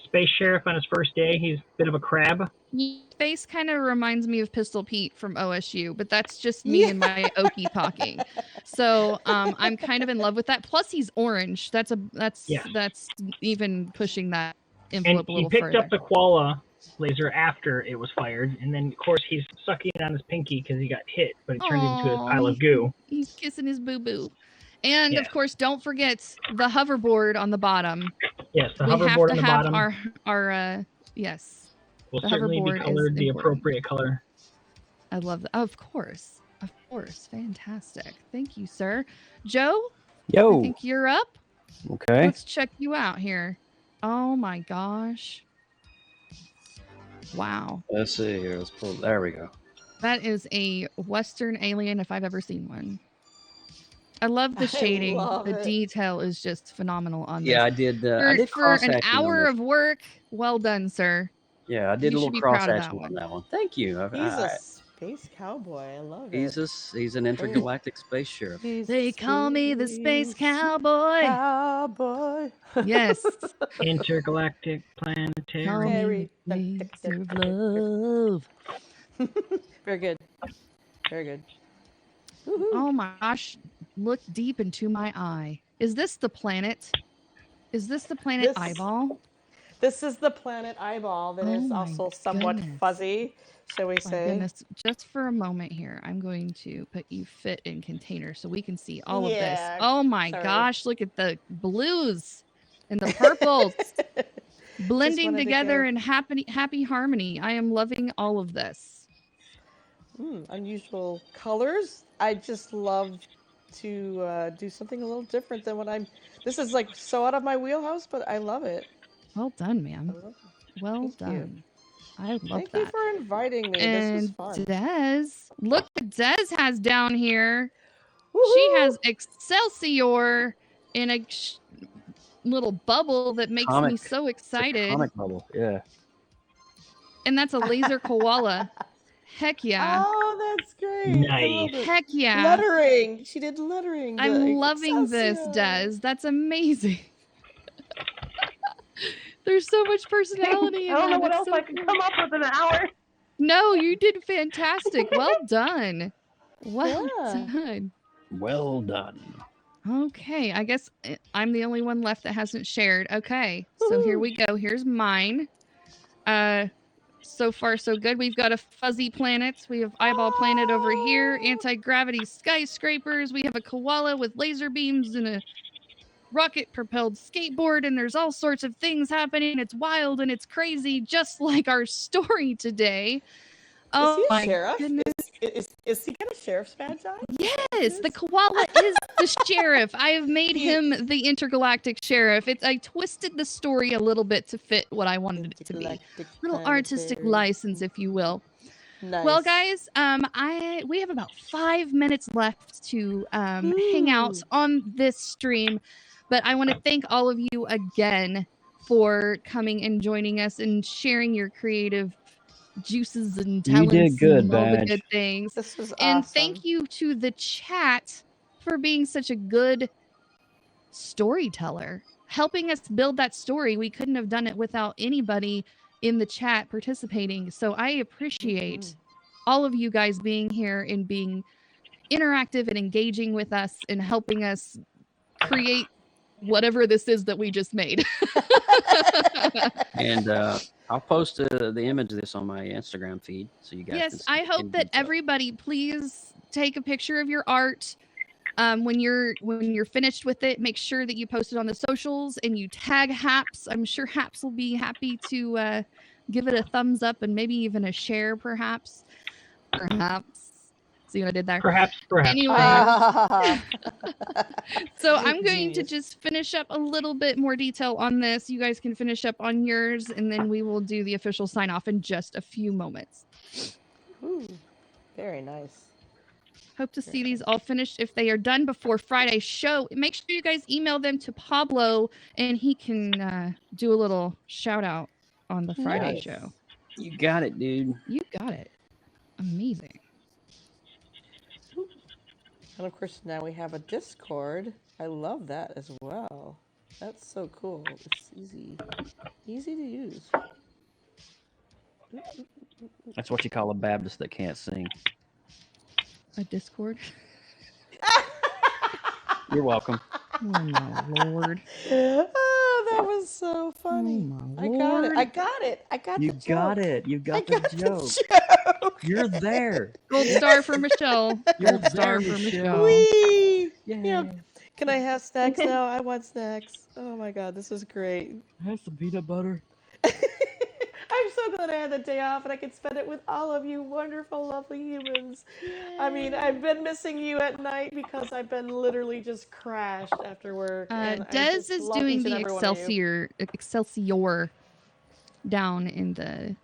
S6: space sheriff on his first day. He's a bit of a crab.
S2: Face kind of reminds me of Pistol Pete from OSU, but that's just me and my okey pocking. So I'm kind of in love with that. Plus, he's orange. That's
S6: Yeah.
S2: even pushing that
S6: And
S2: envelope a
S6: he
S2: little
S6: picked
S2: further.
S6: up the koala laser after it was fired, and then of course he's sucking on his pinky because he got hit, but it turned into a pile of goo.
S2: He's kissing his boo-boo. And
S6: Yeah.
S2: of course, don't forget the hoverboard on the bottom.
S6: Yes, the
S2: We have
S6: hoverboard
S2: to
S6: on the
S2: have
S6: bottom
S2: our yes.
S6: will
S2: the
S6: certainly be
S2: hoverboard is
S6: colored the
S2: important.
S6: appropriate color.
S2: I love that. Of course. Fantastic. Thank you, sir. Joe,
S5: Yo.
S2: I think you're up.
S5: Okay.
S2: Let's check you out here. Oh my gosh. Wow.
S5: Let's see here. Let's pull. There we go.
S2: That is a Western alien if I've ever seen one. I love the shading.
S4: love
S2: The
S4: it.
S2: detail is just phenomenal on this.
S5: Yeah, I did. I
S2: For,
S5: did
S2: for an
S5: cross-hatching on
S2: hour
S5: this.
S2: of work, well done, sir.
S5: Yeah, I did
S2: you
S5: a
S2: should
S5: little
S2: be proud of that
S5: cross-hatching on
S2: one.
S5: that one. Thank you.
S4: He's a space cowboy. I love it.
S5: He's an intergalactic space sheriff.
S4: He's
S2: They
S4: a
S2: call me the space
S4: space
S2: cowboy.
S4: cowboy.
S2: Yes.
S6: Intergalactic
S2: Call
S6: planetary.
S2: me laser of love.
S4: Very good. Very good.
S2: Oh my gosh. Look deep into my eye. Is this the planet? Is this the planet
S4: This-
S2: Eyeball?
S4: This is the planet Eyeball that
S2: Oh
S4: is
S2: my
S4: also somewhat
S2: goodness.
S4: fuzzy, shall we
S2: My
S4: say?
S2: goodness, just for a moment here, I'm going to put you fit in container so we can see all of this.
S4: Yeah,
S2: Oh my
S4: sorry.
S2: gosh, look at the blues and the purples blending
S4: wanted to
S2: together
S4: go-
S2: in happy harmony. I am loving all of this.
S4: Unusual colors. I just love to do something a little different than what I'm. This is like so out of my wheelhouse, but I love it.
S2: Well done,
S4: I
S2: ma'am.
S4: love it.
S2: Well
S4: Thank you.
S2: done. I love
S4: Thank
S2: that.
S4: you for inviting me. This was
S2: And
S4: fun.
S2: Des, look what Des has down here. She
S4: Woohoo!
S2: has Excelsior in a little bubble that makes me
S5: Comic.
S2: so
S5: It's a
S2: excited.
S5: comic bubble. Yeah.
S2: And that's a laser koala. Heck yeah.
S4: Oh, that's great. I
S6: Nice.
S4: love it.
S2: Heck yeah.
S4: Lettering. She did lettering.
S2: I'm loving this,
S4: Excelsior.
S2: Des. That's amazing. There's so much personality in
S7: I don't know
S2: that.
S7: what
S2: It's
S7: else
S2: so
S7: I could
S2: cool.
S7: come up with in an hour.
S2: No, you did fantastic. Well done. Well
S4: Yeah.
S2: done.
S5: Well done.
S2: Okay, I guess I'm the only one left that hasn't shared. Okay, so here we go. Here's mine. So far so good. We've got a fuzzy planet. We have eyeball planet over here. Anti-gravity skyscrapers. We have a koala with laser beams and a rocket-propelled skateboard, and there's all sorts of things happening. It's wild and it's crazy, just like our story today.
S4: Is he a
S2: my
S4: sheriff?
S2: goodness.
S4: Is he got a sheriff's badge on?
S2: Yes, the koala is the sheriff. I have made him the intergalactic sheriff. I twisted the story a little bit to fit what I wanted it to be.
S4: Intergalactic
S2: Little artistic
S4: planetary.
S2: license, if you will.
S4: Nice.
S2: Well, guys, we have about 5 minutes left to hang out
S4: Ooh.
S2: on this stream, but I want to thank all of you again for coming and joining us and sharing your creative juices and
S5: You
S2: talents
S5: did good,
S2: and all the
S5: Badge.
S2: good things.
S4: This was
S2: And
S4: awesome.
S2: thank you to the chat for being such a good storyteller, helping us build that story. We couldn't have done it without anybody in the chat participating. So I appreciate all of you guys being here and being interactive and engaging with us and helping us create whatever this is that we just made.
S5: And I'll post the image of this on my Instagram feed so you guys can
S2: Yes,
S5: see
S2: I
S5: it
S2: hope
S5: in
S2: that
S5: detail.
S2: everybody please take a picture of your art. When you're finished with it, make sure that you post it on the socials and you tag Happs. I'm sure Happs will be happy to give it a thumbs up and maybe even a share, perhaps. See what I did there?
S6: Perhaps.
S2: Anyway, so I'm going to
S4: Genius.
S2: just finish up a little bit more detail on this. You guys can finish up on yours, and then we will do the official sign off in just a few moments.
S4: Ooh, very nice.
S2: Hope to see these all finished. If they are done before Friday's show, make sure you guys email them to Pablo, and he can do a little shout out on the Friday
S4: Nice.
S2: show.
S5: You got it, dude.
S2: You got it. Amazing.
S4: And of course, now we have a Discord. I love that as well. That's so cool. It's easy to use.
S5: That's what you call a Baptist that can't sing.
S2: A Discord.
S5: You're welcome.
S2: Oh my lord.
S4: Oh, That was so funny.
S2: my
S4: I got it.
S2: Lord.
S4: I got it. I got
S5: You
S4: the joke.
S5: got it. You got the joke.
S4: joke.
S5: You're there.
S2: Gold star for Michelle.
S5: You're
S2: Gold star
S5: there,
S2: for
S5: Michelle.
S2: Michelle.
S4: Whee!
S5: Yeah.
S4: You know, can I have snacks now? I want snacks. Oh my god, this is great.
S5: Have some peanut butter.
S4: I'm so glad I had the day off and I could spend it with all of you wonderful, lovely humans. I mean, I've been missing you at night because I've been literally just crashed after work. And I
S2: Des
S4: just
S2: is
S4: love
S2: doing
S4: each and
S2: the
S4: every one of you.
S2: Excelsior down in the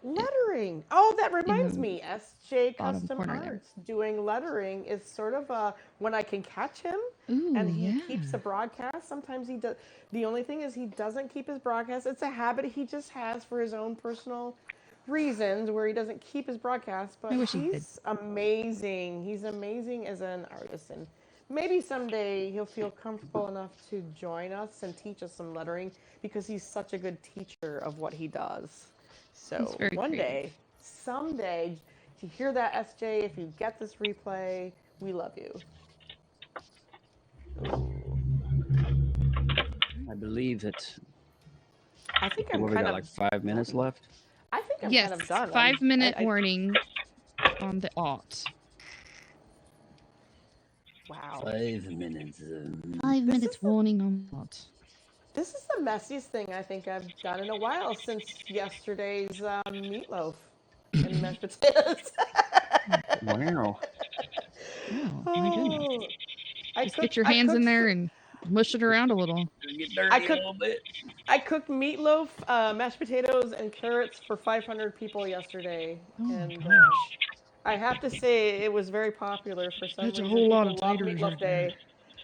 S4: Lettering. Oh, that reminds
S2: the
S4: me. SJ
S2: bottom
S4: Custom
S2: corner there.
S4: Arts doing lettering is sort of a when I can catch him
S2: Ooh,
S4: and he
S2: yeah.
S4: keeps a broadcast. Sometimes he does. The only thing is he doesn't keep his broadcast. It's a habit he just has for his own personal reasons where he doesn't keep his broadcast. But
S2: I wish he did.
S4: he's amazing. He's amazing as an artist, and maybe someday he'll feel comfortable enough to join us and teach us some lettering because he's such a good teacher of what he does.
S2: He's
S4: So
S2: very
S4: one
S2: creative.
S4: day, someday, to hear that, SJ, if you get this replay, we love you.
S5: I believe that
S4: I think I'm
S5: we
S4: kind
S5: got
S4: of
S5: like 5 minutes left.
S4: I think I'm
S2: Yes,
S4: kind of done.
S2: 5-minute warning on the alt.
S4: Wow.
S5: 5 minutes.
S2: 5
S4: This
S2: minutes
S4: is the-
S2: warning on the alt.
S4: This is the messiest thing I think I've done in a while since yesterday's meatloaf and mashed potatoes.
S5: Wow.
S2: Oh, my goodness.
S4: Oh,
S2: Just get your hands in
S4: cooked
S2: there and mush it around a little.
S5: Get dirty
S4: I
S5: a
S4: cooked-
S5: little bit.
S4: I cooked meatloaf, mashed potatoes, and carrots for 500 people yesterday,
S2: Oh,
S4: and
S2: gosh.
S4: I have to say it was very popular for some
S2: That's a
S4: reason.
S2: whole lot
S4: People
S2: of
S4: love
S2: taters
S4: Meatloaf
S2: right there.
S4: Day.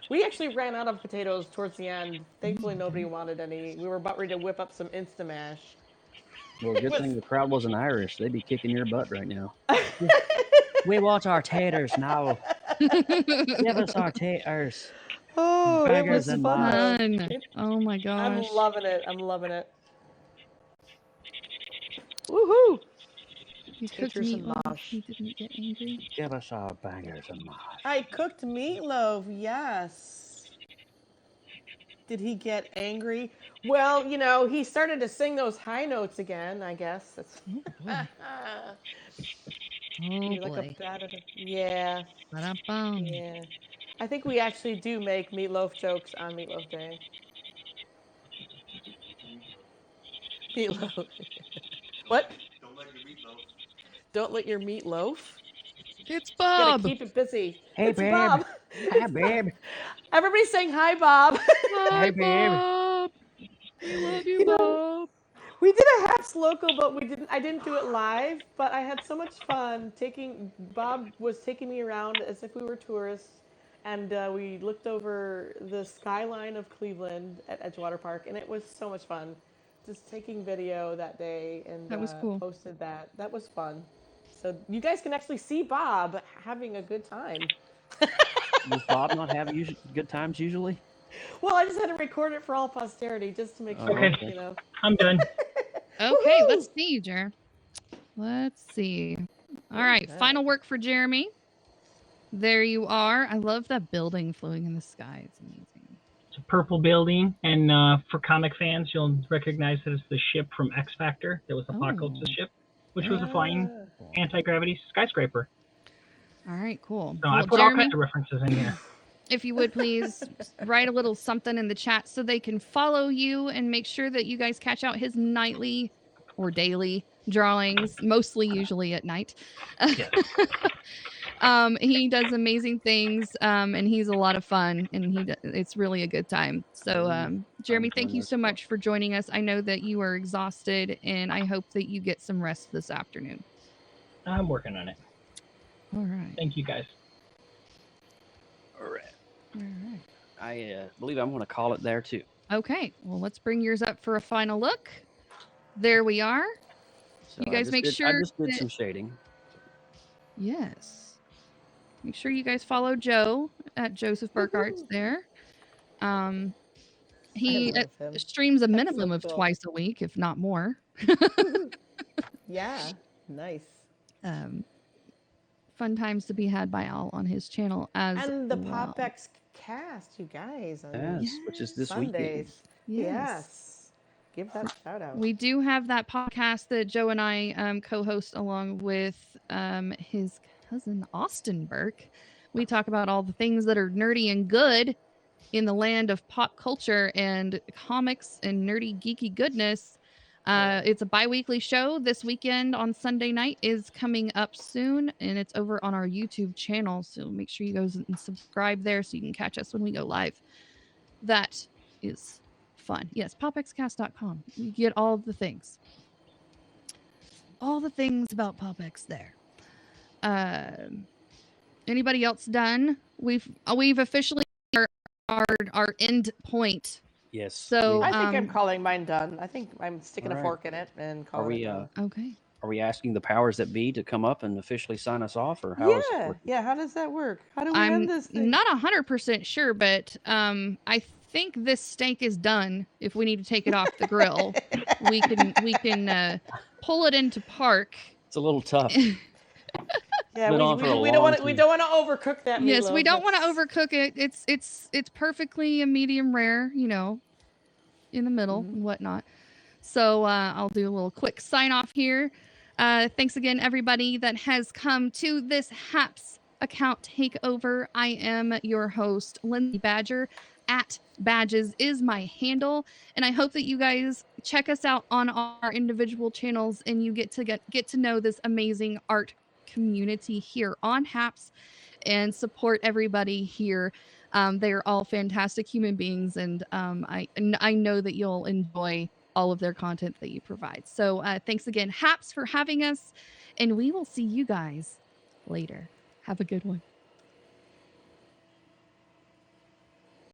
S4: We actually ran out of potatoes towards the end. Thankfully, nobody wanted any. We were about ready to whip up some Instamash.
S5: Well, good thing the crowd wasn't Irish. They'd be kicking your butt right now. We want our taters now. Give us our taters.
S4: Oh, it was
S5: Burgers and
S4: fun. though.
S2: Fun. Oh my
S4: I'm
S2: gosh.
S4: loving it. I'm loving it. Woohoo!
S2: You cooked
S4: Taters and
S2: meatloaf.
S4: mosh.
S2: He didn't get angry.
S5: Give us our bangers and mash.
S4: I cooked meatloaf, yes. Did he get angry? Well, you know, he started to sing those high notes again, I guess. That's
S2: Oh
S4: He's like
S2: boy.
S4: yeah,
S2: Ba-dum-bum.
S4: yeah. I think we actually do make meatloaf jokes on Meatloaf Day. Meatloaf. What? Don't let your meat loaf.
S2: It's
S4: You gotta
S2: Bob.
S4: keep it busy.
S5: Hey,
S4: It's
S5: babe.
S4: Bob.
S5: Hi, babe.
S4: Everybody's saying hi, Bob.
S2: Hi,
S5: Hey, babe.
S2: Bob. We love you,
S4: You know-
S2: Bob.
S4: We did a Happs local, but I didn't do it live. But I had so much fun Bob was taking me around as if we were tourists, and we looked over the skyline of Cleveland at Edgewater Park, and it was so much fun. Just taking video that day and
S2: That was cool.
S4: posted that. That was fun. So you guys can actually see Bob having a good time.
S5: Does Bob not have good times usually?
S4: Well, I just had to record it for all posterity just to make sure,
S6: Okay.
S4: you know.
S6: I'm done.
S2: Okay,
S4: Woohoo!
S2: let's see, Jer. Let's see. All right,
S4: Okay.
S2: final work for Jeremy. There you are. I love that building floating in the sky. It's amazing.
S6: It's a purple building, and for comic fans, you'll recognize that it's the ship from X Factor. That was Apocalypse's ship, which was a flying anti-gravity skyscraper.
S2: All right, cool.
S6: So I
S2: Well,
S6: put all
S2: Jeremy,
S6: kinds of references in here.
S2: if you would please write a little something in the chat so they can follow you and make sure that you guys catch out his nightly or daily drawings, mostly usually at night.
S6: Yes.
S2: He does amazing things, and he's a lot of fun, and it's really a good time. So, Jeremy, thank you so much for joining us. I know that you are exhausted, and I hope that you get some rest this afternoon.
S6: I'm working on it.
S2: All right.
S6: Thank you, guys.
S5: All right.
S2: All right.
S5: I believe I'm going to call it there too.
S2: Okay. Well, let's bring yours up for a final look. There we are.
S5: So
S2: You guys make
S5: I
S2: sure
S5: just did
S2: that-
S5: some shading.
S2: Yes. Make sure you guys follow Joe at Joseph Burke Arts there. He
S4: love him.
S2: streams a
S4: That's so
S2: minimum of
S4: cool.
S2: twice a week, if not more.
S4: Yeah, nice.
S2: Fun times to be had by all on his channel as
S4: And the
S2: well.
S4: PopXcast, you guys. On
S5: Yes, which is this weekend.
S4: Sundays. Yes. Give that shout out.
S2: We do have that podcast that Joe and I co-host along with his cousin Austin Burke. We talk about all the things that are nerdy and good in the land of pop culture and comics and nerdy geeky goodness. It's a bi-weekly show. This weekend on Sunday night is coming up soon, and it's over on our YouTube channel. So make sure you go and subscribe there so you can catch us when we go live. That is fun. Yes, PopXcast.com. You get all the things. All the things about PopX there. Anybody else done? We've officially our end point.
S5: Yes.
S2: So
S4: I think I'm calling mine done. I think I'm sticking a fork in it and calling it done.
S2: Okay.
S5: Are we asking the powers that be to come up and officially sign us off, or how is it working?
S4: Yeah. How does that work? How do we
S2: I'm
S4: end this thing?
S2: not 100% sure, but I think this steak is done. If we need to take it off the grill, we can pull it into park.
S5: It's a little tough.
S4: Yeah, we don't want to overcook that meatloaf.
S2: Yes, we don't want to overcook it. It's perfectly a medium rare, in the middle and whatnot. So I'll do a little quick sign off here. Thanks again, everybody that has come to this Happs Account Takeover. I am your host, Lindsay Badger. @Badges is my handle, and I hope that you guys check us out on our individual channels and you get to know this amazing art community here on Happs and support everybody here. They are all fantastic human beings, and I know that you'll enjoy all of their content that you provide. So thanks again, Happs, for having us, and we will see you guys later. Have a good one.